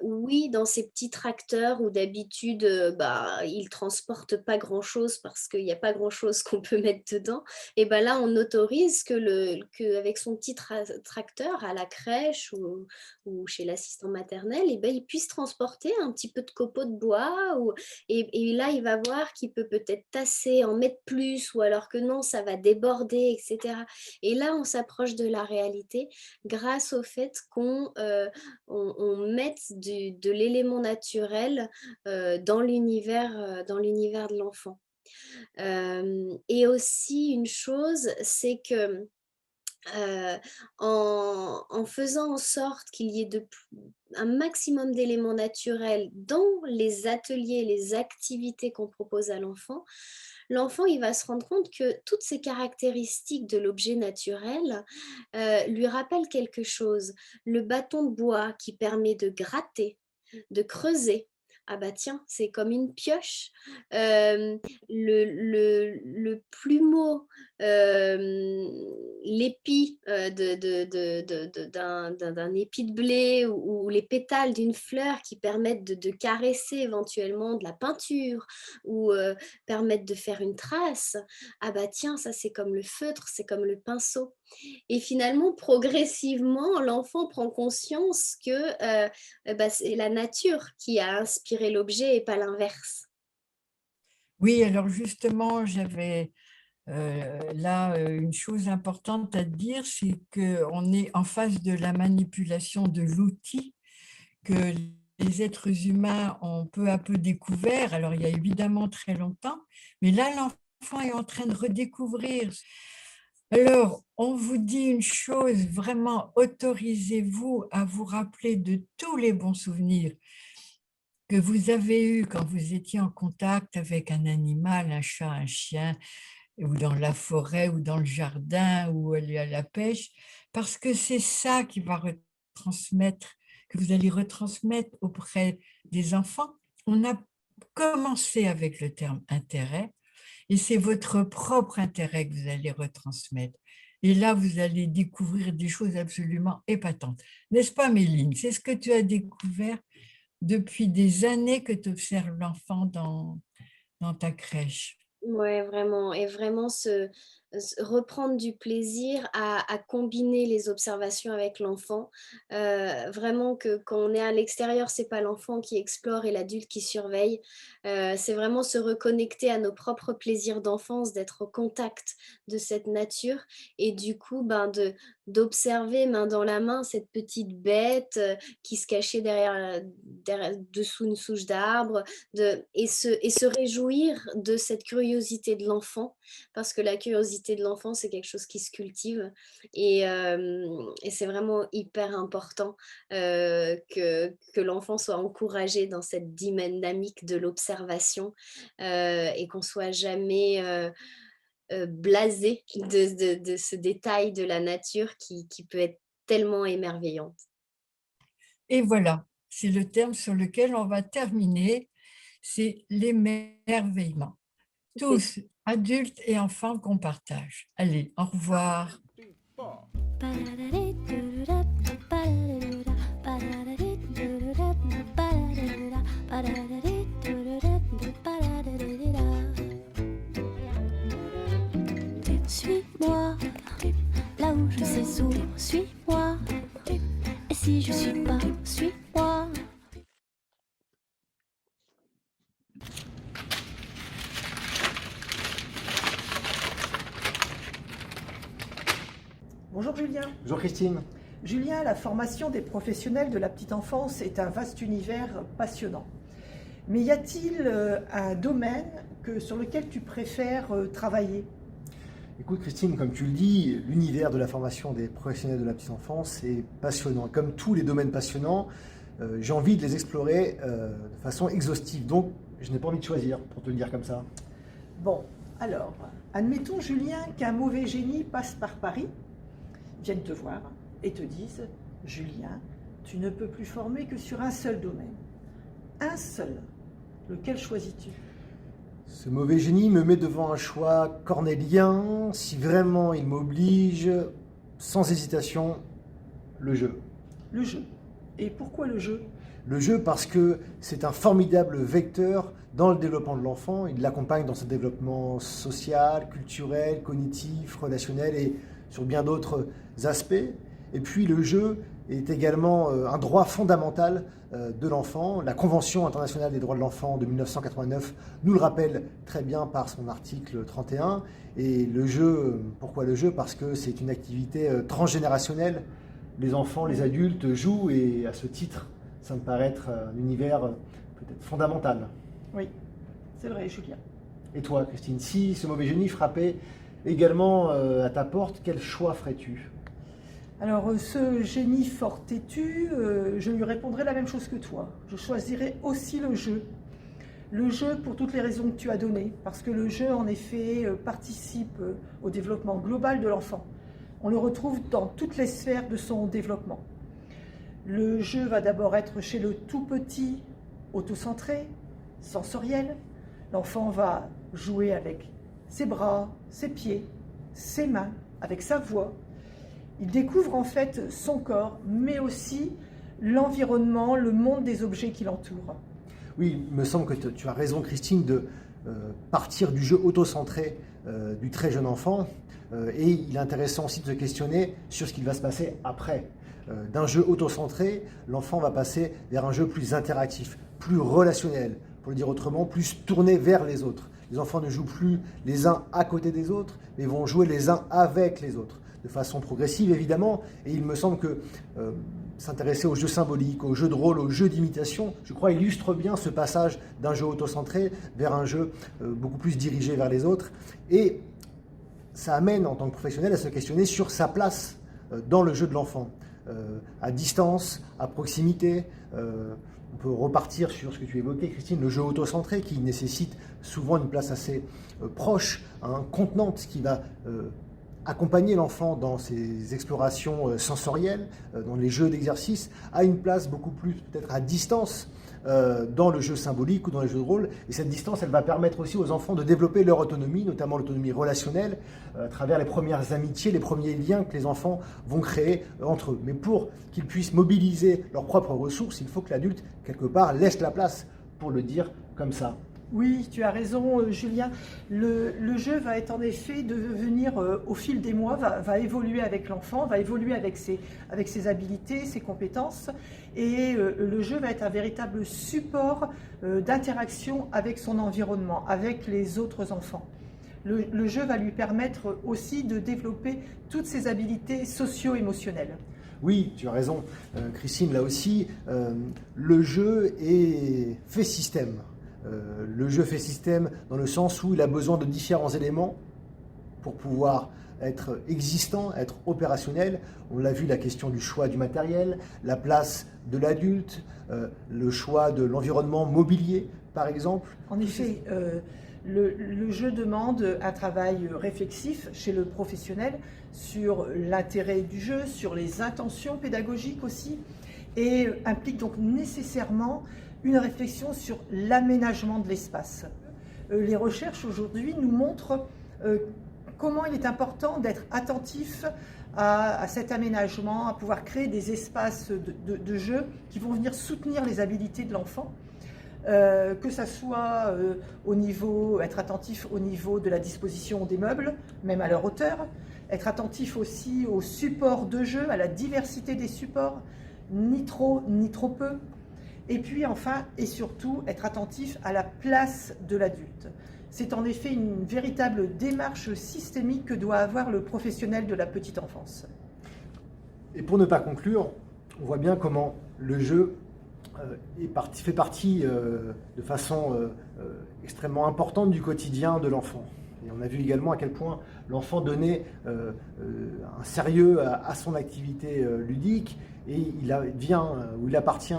I: oui, dans ces petits tracteurs où d'habitude bah, ils transportent pas grand-chose parce qu'il n'y a pas grand-chose qu'on peut mettre dedans, et ben là on autorise qu'avec son petit tracteur à la crèche ou chez l'assistant maternel, et ben, il puisse transporter un petit peu de copeaux de bois et là il va voir qu'il peut peut-être tasser, en mettre plus ou alors que non, ça va déborder, etc. Et là, on s'approche de la réalité grâce au fait qu'on mette de l'élément naturel dans l'univers de l'enfant. Et aussi une chose, c'est que en faisant en sorte qu'il y ait un maximum d'éléments naturels dans les ateliers, les activités qu'on propose à l'enfant, l'enfant, il va se rendre compte que toutes ces caractéristiques de l'objet naturel lui rappellent quelque chose. Le bâton de bois qui permet de gratter, de creuser. Ah bah tiens, c'est comme une pioche. Le plumeau, l'épi d'un épi de blé ou les pétales d'une fleur qui permettent de caresser éventuellement de la peinture ou permettent de faire une trace. Ah bah tiens, ça c'est comme le feutre, c'est comme le pinceau. Et finalement, progressivement, l'enfant prend conscience que bah, c'est la nature qui a inspiré l'objet et pas l'inverse.
J: Oui, alors justement, j'avais là une chose importante à dire, c'est qu'on est en face de la manipulation de l'outil que les êtres humains ont peu à peu découvert. Alors, il y a évidemment très longtemps, mais là, l'enfant est en train de redécouvrir. Alors, on vous dit une chose, vraiment, autorisez-vous à vous rappeler de tous les bons souvenirs que vous avez eus quand vous étiez en contact avec un animal, un chat, un chien, ou dans la forêt, ou dans le jardin, ou aller à la pêche, parce que c'est ça qui va retransmettre, que vous allez retransmettre auprès des enfants. On a commencé avec le terme intérêt, et c'est votre propre intérêt que vous allez retransmettre. Et là, vous allez découvrir des choses absolument épatantes. N'est-ce pas, Méline? C'est ce que tu as découvert depuis des années que tu observes l'enfant dans ta crèche.
I: Ouais, vraiment. Et vraiment reprendre du plaisir à combiner les observations avec l'enfant. Vraiment que quand on est à l'extérieur, c'est pas l'enfant qui explore et l'adulte qui surveille. C'est vraiment se reconnecter à nos propres plaisirs d'enfance, d'être au contact de cette nature et du coup, ben, d'observer main dans la main cette petite bête qui se cachait dessous une souche d'arbre et se réjouir de cette curiosité de l'enfant, parce que la curiosité de l'enfant, c'est quelque chose qui se cultive et c'est vraiment hyper important que l'enfant soit encouragé dans cette dynamique de l'observation et qu'on soit jamais blasé de ce détail de la nature qui peut être tellement émerveillante.
J: Et voilà, c'est le terme sur lequel on va terminer, c'est l'émerveillement. Tous, adultes et enfants, qu'on partage. Allez, au revoir.
K: Bonjour Julien.
L: Bonjour Christine.
K: Julien, la formation des professionnels de la petite enfance est un vaste univers passionnant. Mais y a-t-il un domaine sur lequel tu préfères travailler?
L: Écoute Christine, comme tu le dis, l'univers de la formation des professionnels de la petite enfance est passionnant. Comme tous les domaines passionnants, j'ai envie de les explorer de façon exhaustive. Donc, je n'ai pas envie de choisir, pour te le dire comme ça.
K: Bon, alors, admettons Julien qu'un mauvais génie passe par Paris, vienne te voir et te dise « Julien, tu ne peux plus former que sur un seul domaine. Un seul. Lequel choisis-tu »
L: Ce mauvais génie me met devant un choix cornélien. Si vraiment il m'oblige, sans hésitation, le jeu.
K: Le jeu. Et pourquoi le jeu?
L: Le jeu parce que c'est un formidable vecteur dans le développement de l'enfant. Il l'accompagne dans son développement social, culturel, cognitif, relationnel et sur bien d'autres aspects. Et puis le jeu est également un droit fondamental de l'enfant. La Convention internationale des droits de l'enfant de 1989 nous le rappelle très bien par son article 31. Et le jeu, pourquoi le jeu? Parce que c'est une activité transgénérationnelle. Les enfants, les adultes jouent et à ce titre, ça me paraît être un univers peut-être fondamental.
K: Oui, c'est vrai Julien.
L: Et toi Christine, si ce mauvais génie frappait également à ta porte, quel choix ferais-tu?
K: Alors, ce génie fort têtu, je lui répondrai la même chose que toi. Je choisirai aussi le jeu. Le jeu pour toutes les raisons que tu as données, parce que le jeu, en effet, participe au développement global de l'enfant. On le retrouve dans toutes les sphères de son développement. Le jeu va d'abord être chez le tout petit, autocentré, sensoriel. L'enfant va jouer avec ses bras, ses pieds, ses mains, avec sa voix. Il découvre en fait son corps, mais aussi l'environnement, le monde des objets qui l'entourent.
L: Oui, il me semble que tu as raison Christine de partir du jeu autocentré du très jeune enfant. Et il est intéressant aussi de se questionner sur ce qu'il va se passer après. D'un jeu autocentré, l'enfant va passer vers un jeu plus interactif, plus relationnel, pour le dire autrement, plus tourné vers les autres. Les enfants ne jouent plus les uns à côté des autres, mais vont jouer les uns avec les autres, de façon progressive évidemment. Et il me semble que s'intéresser aux jeux symboliques, aux jeux de rôle, aux jeux d'imitation, je crois, illustre bien ce passage d'un jeu autocentré vers un jeu beaucoup plus dirigé vers les autres. Et ça amène en tant que professionnel à se questionner sur sa place dans le jeu de l'enfant, à distance, à proximité. On peut repartir sur ce que tu évoquais, Christine, le jeu autocentré qui nécessite souvent une place assez proche, contenante, qui va accompagner l'enfant dans ses explorations sensorielles, dans les jeux d'exercice, à une place beaucoup plus peut-être à distance dans le jeu symbolique ou dans les jeux de rôle. Et cette distance, elle va permettre aussi aux enfants de développer leur autonomie, notamment l'autonomie relationnelle, à travers les premières amitiés, les premiers liens que les enfants vont créer entre eux. Mais pour qu'ils puissent mobiliser leurs propres ressources, il faut que l'adulte, quelque part, laisse la place, pour le dire comme ça.
K: Oui, tu as raison, Julien. Le jeu va être en effet devenir, au fil des mois, va évoluer avec l'enfant, va évoluer avec ses habilités, ses compétences. Et le jeu va être un véritable support d'interaction avec son environnement, avec les autres enfants. Le jeu va lui permettre aussi de développer toutes ses habilités socio-émotionnelles.
L: Oui, tu as raison, Christine, là aussi, le jeu fait système. Le jeu fait système dans le sens où il a besoin de différents éléments pour pouvoir être existant, être opérationnel. On l'a vu, la question du choix du matériel, la place de l'adulte, le choix de l'environnement mobilier, par exemple.
K: En effet, le jeu demande un travail réflexif chez le professionnel sur l'intérêt du jeu, sur les intentions pédagogiques aussi, et implique donc nécessairement une réflexion sur l'aménagement de l'espace. Les recherches aujourd'hui nous montrent comment il est important d'être attentif à cet aménagement, à pouvoir créer des espaces de jeu qui vont venir soutenir les habilités de l'enfant, que ça soit être attentif au niveau de la disposition des meubles, même à leur hauteur, être attentif aussi aux supports de jeu, à la diversité des supports, ni trop peu. Et puis enfin, et surtout, être attentif à la place de l'adulte. C'est en effet une véritable démarche systémique que doit avoir le professionnel de la petite enfance.
L: Et pour ne pas conclure, on voit bien comment le jeu fait partie de façon extrêmement importante du quotidien de l'enfant. Et on a vu également à quel point l'enfant donnait un sérieux à son activité ludique, et il appartient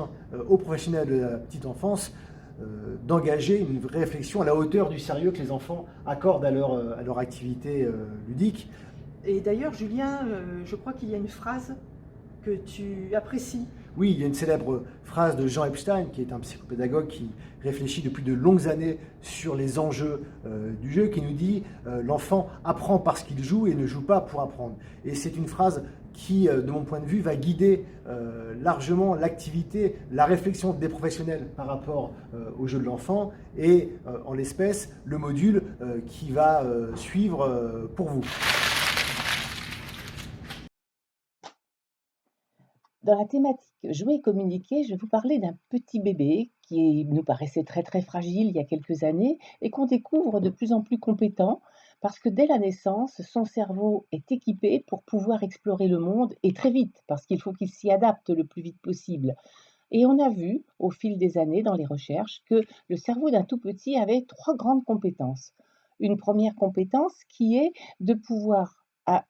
L: aux professionnels de la petite enfance d'engager une vraie réflexion à la hauteur du sérieux que les enfants accordent à leur activité ludique.
K: Et d'ailleurs, Julien, je crois qu'il y a une phrase que tu apprécies.
L: Oui, il y a une célèbre phrase de Jean Epstein, qui est un psychopédagogue qui réfléchit depuis de longues années sur les enjeux du jeu, qui nous dit l'enfant apprend parce qu'il joue et ne joue pas pour apprendre. Et c'est une phrase qui, de mon point de vue, va guider largement l'activité, la réflexion des professionnels par rapport au jeu de l'enfant, et en l'espèce, le module qui va suivre pour vous.
M: Dans la thématique jouer et communiquer, je vais vous parler d'un petit bébé qui nous paraissait très très fragile il y a quelques années et qu'on découvre de plus en plus compétent parce que dès la naissance, son cerveau est équipé pour pouvoir explorer le monde et très vite parce qu'il faut qu'il s'y adapte le plus vite possible. Et on a vu au fil des années dans les recherches que le cerveau d'un tout petit avait 3 grandes compétences. Une première compétence qui est de pouvoir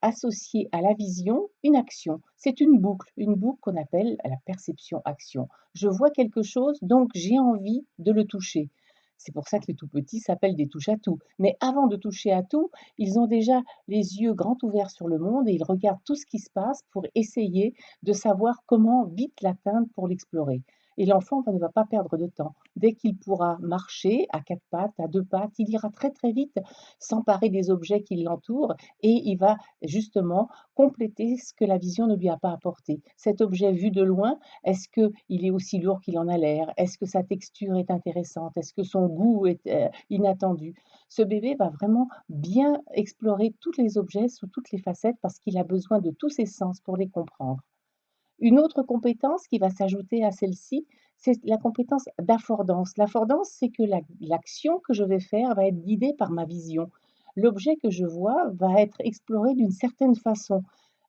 M: associer à la vision une action. C'est une boucle qu'on appelle la perception-action. Je vois quelque chose, donc j'ai envie de le toucher. C'est pour ça que les tout petits s'appellent des touche-à-tout. Mais avant de toucher à tout, ils ont déjà les yeux grands ouverts sur le monde et ils regardent tout ce qui se passe pour essayer de savoir comment vite l'atteindre pour l'explorer. Et l'enfant ne va pas perdre de temps. Dès qu'il pourra marcher à 4 pattes, à 2 pattes, il ira très très vite s'emparer des objets qui l'entourent et il va justement compléter ce que la vision ne lui a pas apporté. Cet objet vu de loin, est-ce qu'il est aussi lourd qu'il en a l'air? Est-ce que sa texture est intéressante? Est-ce que son goût est inattendu? Ce bébé va vraiment bien explorer tous les objets sous toutes les facettes parce qu'il a besoin de tous ses sens pour les comprendre. Une autre compétence qui va s'ajouter à celle-ci, c'est la compétence d'affordance. L'affordance, c'est que l'action que je vais faire va être guidée par ma vision. L'objet que je vois va être exploré d'une certaine façon.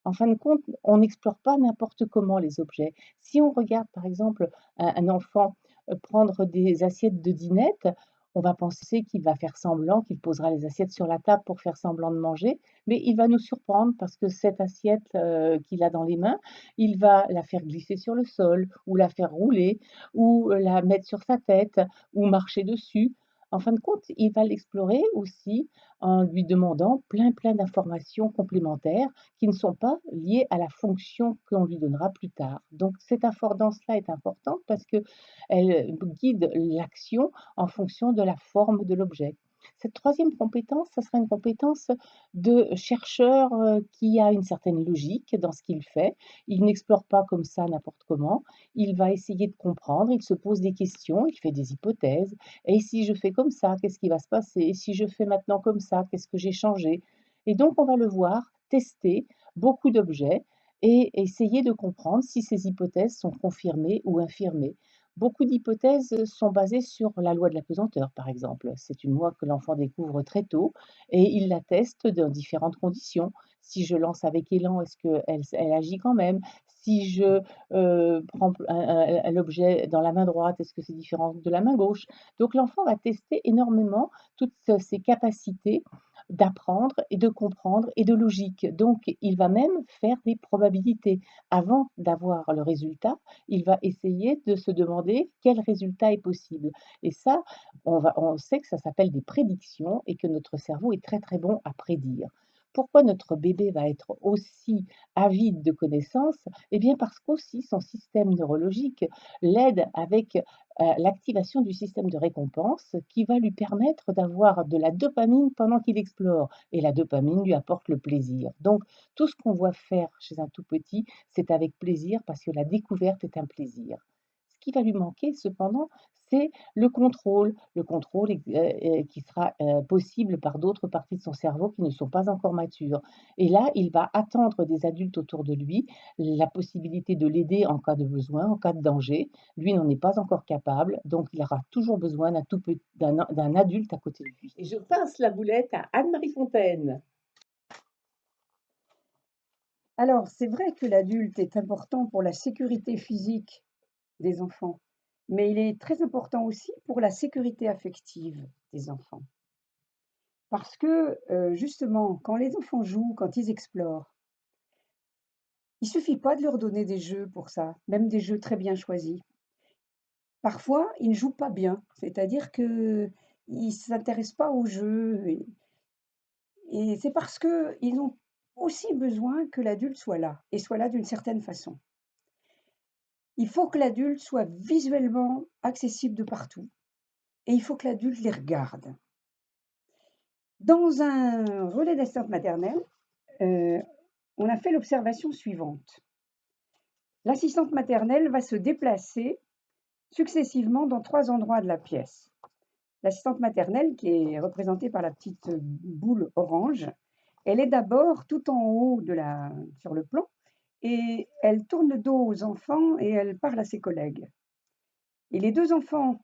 M: En fin de compte, on n'explore pas n'importe comment les objets. Si on regarde par exemple un enfant prendre des assiettes de dinette, on va penser qu'il va faire semblant, qu'il posera les assiettes sur la table pour faire semblant de manger, mais il va nous surprendre parce que cette assiette qu'il a dans les mains, il va la faire glisser sur le sol, ou la faire rouler, ou la mettre sur sa tête, ou marcher dessus. En fin de compte, il va l'explorer aussi en lui demandant plein d'informations complémentaires qui ne sont pas liées à la fonction qu'on lui donnera plus tard. Donc cette affordance-là est importante parce qu'elle guide l'action en fonction de la forme de l'objet. Cette troisième compétence, ça sera une compétence de chercheur qui a une certaine logique dans ce qu'il fait. Il n'explore pas comme ça n'importe comment. Il va essayer de comprendre, il se pose des questions, il fait des hypothèses. Et si je fais comme ça, qu'est-ce qui va se passer? Et si je fais maintenant comme ça, qu'est-ce que j'ai changé? Et donc on va le voir tester beaucoup d'objets et essayer de comprendre si ces hypothèses sont confirmées ou infirmées. Beaucoup d'hypothèses sont basées sur la loi de la pesanteur, par exemple. C'est une loi que l'enfant découvre très tôt et il la teste dans différentes conditions. Si je lance avec élan, est-ce qu'elle agit quand même? Si je prends l'objet dans la main droite, est-ce que c'est différent de la main gauche? Donc l'enfant va tester énormément toutes ses capacités d'apprendre et de comprendre et de logique. Donc il va même faire des probabilités. Avant d'avoir le résultat, il va essayer de se demander quel résultat est possible. Et ça, on sait que ça s'appelle des prédictions et que notre cerveau est très très bon à prédire. Pourquoi notre bébé va être aussi avide de connaissances? Eh bien parce qu'aussi son système neurologique l'aide avec l'activation du système de récompense qui va lui permettre d'avoir de la dopamine pendant qu'il explore. Et la dopamine lui apporte le plaisir. Donc tout ce qu'on voit faire chez un tout petit, c'est avec plaisir parce que la découverte est un plaisir. Ce qui va lui manquer cependant, c'est le contrôle qui sera possible par d'autres parties de son cerveau qui ne sont pas encore matures. Et là, il va attendre des adultes autour de lui, la possibilité de l'aider en cas de besoin, en cas de danger. Lui n'en est pas encore capable, donc il aura toujours besoin d'un adulte à côté de lui. Et je passe la boulette à Anne-Marie Fontaine.
N: Alors, c'est vrai que l'adulte est important pour la sécurité physique des enfants, mais il est très important aussi pour la sécurité affective des enfants. Parce que, justement, quand les enfants jouent, quand ils explorent, il suffit pas de leur donner des jeux pour ça, même des jeux très bien choisis. Parfois, ils ne jouent pas bien, c'est-à-dire qu'ils ne s'intéressent pas aux jeux et c'est parce qu'ils ont aussi besoin que l'adulte soit là et soit là d'une certaine façon. Il faut que l'adulte soit visuellement accessible de partout et il faut que l'adulte les regarde. Dans un relais d'assistante maternelle, on a fait l'observation suivante. L'assistante maternelle va se déplacer successivement dans 3 endroits de la pièce. L'assistante maternelle, qui est représentée par la petite boule orange, elle est d'abord tout en haut sur le plan et elle tourne le dos aux enfants et elle parle à ses collègues. Et les 2 enfants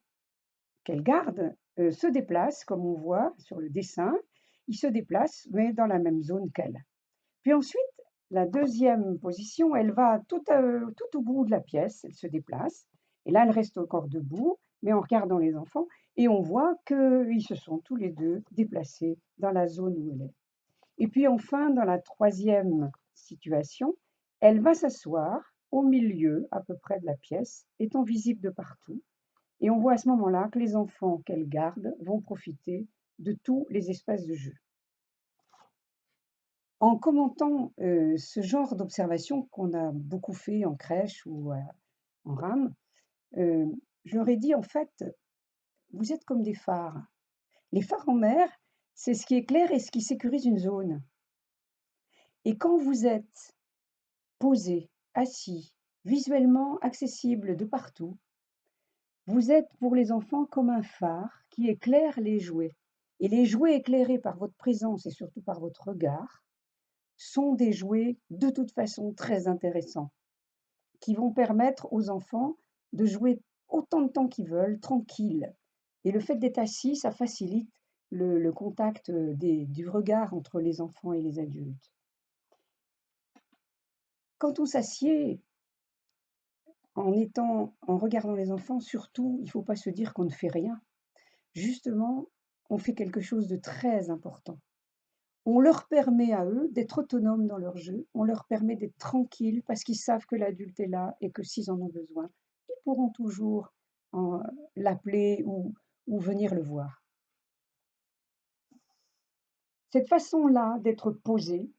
N: qu'elle garde se déplacent, comme on voit sur le dessin, ils se déplacent, mais dans la même zone qu'elle. Puis ensuite, la deuxième position, elle va tout au bout de la pièce, elle se déplace, et là, elle reste encore debout, mais en regardant les enfants, et on voit qu'ils se sont tous les 2 déplacés dans la zone où elle est. Et puis enfin, dans la troisième situation, elle va s'asseoir au milieu à peu près de la pièce, étant visible de partout, et on voit à ce moment-là que les enfants qu'elle garde vont profiter de tous les espaces de jeu. En commentant ce genre d'observation qu'on a beaucoup fait en crèche ou en RAM, je leur ai dit en fait, vous êtes comme des phares. Les phares en mer, c'est ce qui éclaire et ce qui sécurise une zone. Et quand vous êtes posé, assis, visuellement accessible de partout, vous êtes pour les enfants comme un phare qui éclaire les jouets. Et les jouets éclairés par votre présence et surtout par votre regard sont des jouets de toute façon très intéressants, qui vont permettre aux enfants de jouer autant de temps qu'ils veulent, tranquilles. Et le fait d'être assis, ça facilite le contact du regard entre les enfants et les adultes. Quand on s'assied, en regardant les enfants, surtout, il ne faut pas se dire qu'on ne fait rien. Justement, on fait quelque chose de très important. On leur permet à eux d'être autonomes dans leur jeu, on leur permet d'être tranquilles parce qu'ils savent que l'adulte est là et que s'ils en ont besoin, ils pourront toujours l'appeler ou venir le voir. Cette façon-là d'être posé,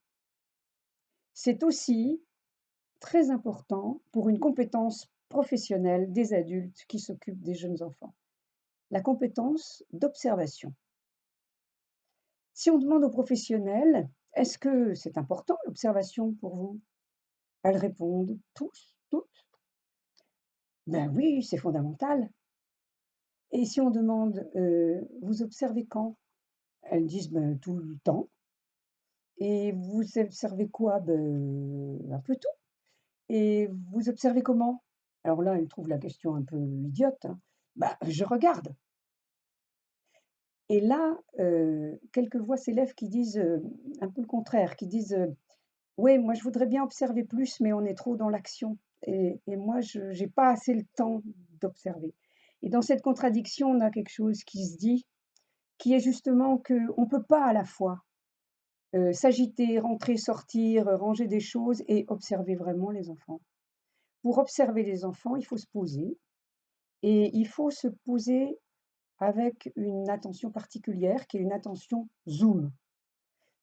N: c'est aussi très important pour une compétence professionnelle des adultes qui s'occupent des jeunes enfants, la compétence d'observation. Si on demande aux professionnels, est-ce que c'est important l'observation pour vous? Elles répondent tous, toutes. Ben oui, c'est fondamental. Et si on demande, vous observez quand? Elles disent, ben, tout le temps. Et vous observez quoi? Ben, un peu tout. Et vous observez comment? Alors là, elles trouvent la question un peu idiote, hein. Bah, je regarde. Et là, quelques voix s'élèvent qui disent un peu le contraire, qui disent ouais, moi je voudrais bien observer plus, mais on est trop dans l'action. Et moi, je n'ai pas assez le temps d'observer. Et dans cette contradiction, on a quelque chose qui se dit, qui est justement qu'on ne peut pas à la fois s'agiter, rentrer, sortir, ranger des choses et observer vraiment les enfants. Pour observer les enfants, il faut se poser. Et il faut se poser avec une attention particulière, qui est une attention zoom.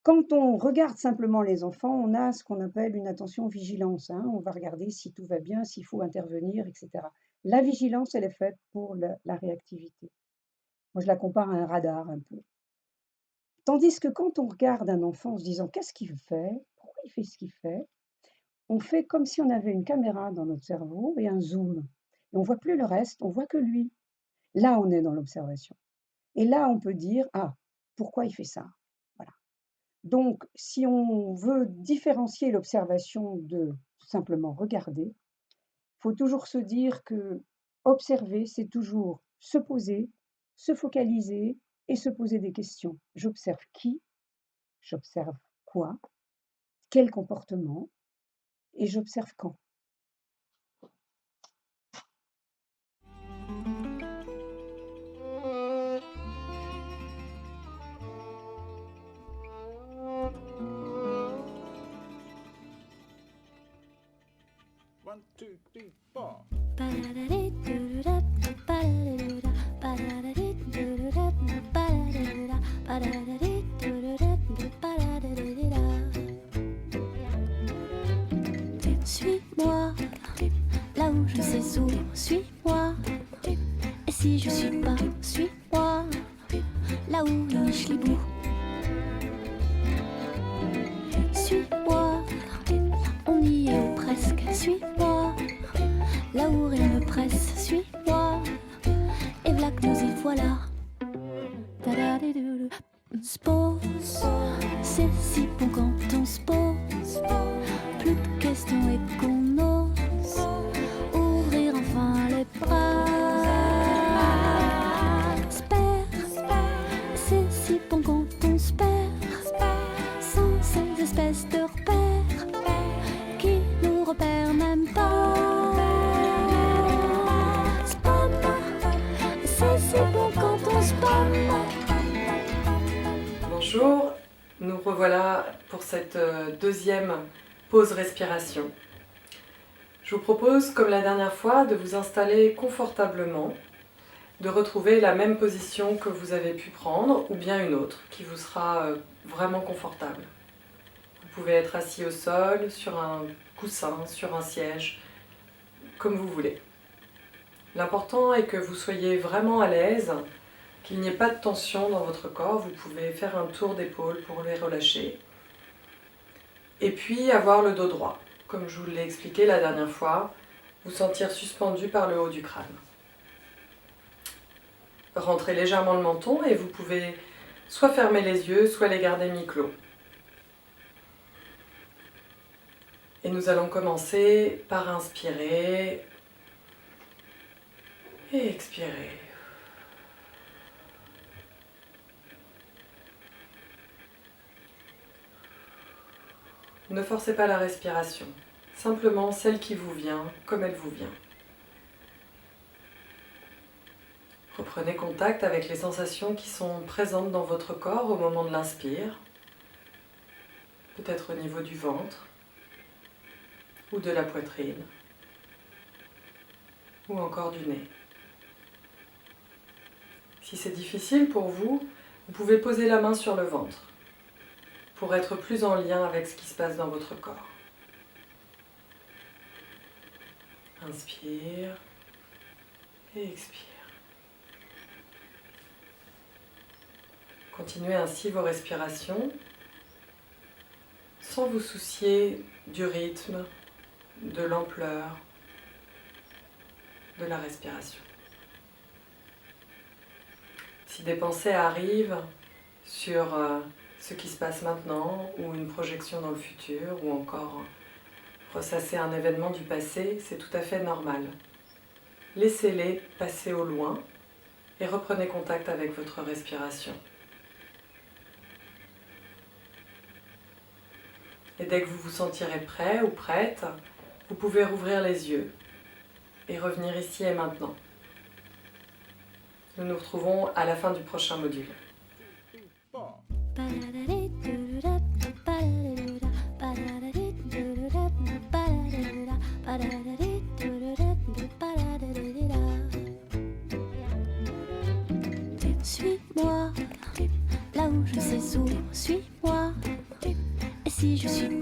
N: Quand on regarde simplement les enfants, on a ce qu'on appelle une attention vigilance, hein. On va regarder si tout va bien, s'il faut intervenir, etc. La vigilance, elle est faite pour la réactivité. Moi, je la compare à un radar un peu. Tandis que quand on regarde un enfant en se disant qu'est-ce qu'il fait, pourquoi il fait ce qu'il fait, on fait comme si on avait une caméra dans notre cerveau et un zoom. Et on ne voit plus le reste, on voit que lui. Là, on est dans l'observation. Et là, on peut dire, ah, pourquoi il fait ça? Voilà. Donc, si on veut différencier l'observation de simplement regarder, il faut toujours se dire que observer, c'est toujours se poser, se focaliser et se poser des questions. J'observe qui? J'observe quoi? Quel comportement? et j'observe quand.
O: One, two, three, four.
B: Suis-moi, là où je sais où, suis-moi. Et si je suis pas, suis-moi, là où le schlibou. Suis-moi, on y est ou presque, suis-moi, là où rien ne presse, suis-moi, et v'là que nous y voilà. On se pose, c'est si bon quand on se pose, plus de questions et qu'on ose ouvrir enfin les bras. Se perd, c'est si bon quand on se perd, sans ces espèces de repères qui nous repèrent même pas. Spam, c'est si bon quand on spam.
P: Bonjour, nous revoilà pour cette deuxième pause respiration. Je vous propose, comme la dernière fois, de vous installer confortablement, de retrouver la même position que vous avez pu prendre, ou bien une autre, qui vous sera vraiment confortable. Vous pouvez être assis au sol, sur un coussin, sur un siège, comme vous voulez. L'important est que vous soyez vraiment à l'aise, qu'il n'y ait pas de tension dans votre corps. Vous pouvez faire un tour d'épaule pour les relâcher. Et puis avoir le dos droit. Comme je vous l'ai expliqué la dernière fois, vous sentir suspendu par le haut du crâne. Rentrez légèrement le menton et vous pouvez soit fermer les yeux, soit les garder mi-clos. Et nous allons commencer par inspirer et expirer. Ne forcez pas la respiration, simplement celle qui vous vient, comme elle vous vient. Reprenez contact avec les sensations qui sont présentes dans votre corps au moment de l'inspire, peut-être au niveau du ventre ou de la poitrine ou encore du nez. Si c'est difficile pour vous, vous pouvez poser la main sur le ventre pour être plus en lien avec ce qui se passe dans votre corps. Inspire et expire. Continuez ainsi vos respirations sans vous soucier du rythme, de l'ampleur de la respiration. Si des pensées arrivent sur ce qui se passe maintenant, ou une projection dans le futur, ou encore ressasser un événement du passé, c'est tout à fait normal. Laissez-les passer au loin et reprenez contact avec votre respiration. Et dès que vous vous sentirez prêt ou prête, vous pouvez rouvrir les yeux et revenir ici et maintenant. Nous nous retrouvons à la fin du prochain module.
B: Suis-moi, là où je sais où, suis-moi. Et si je suis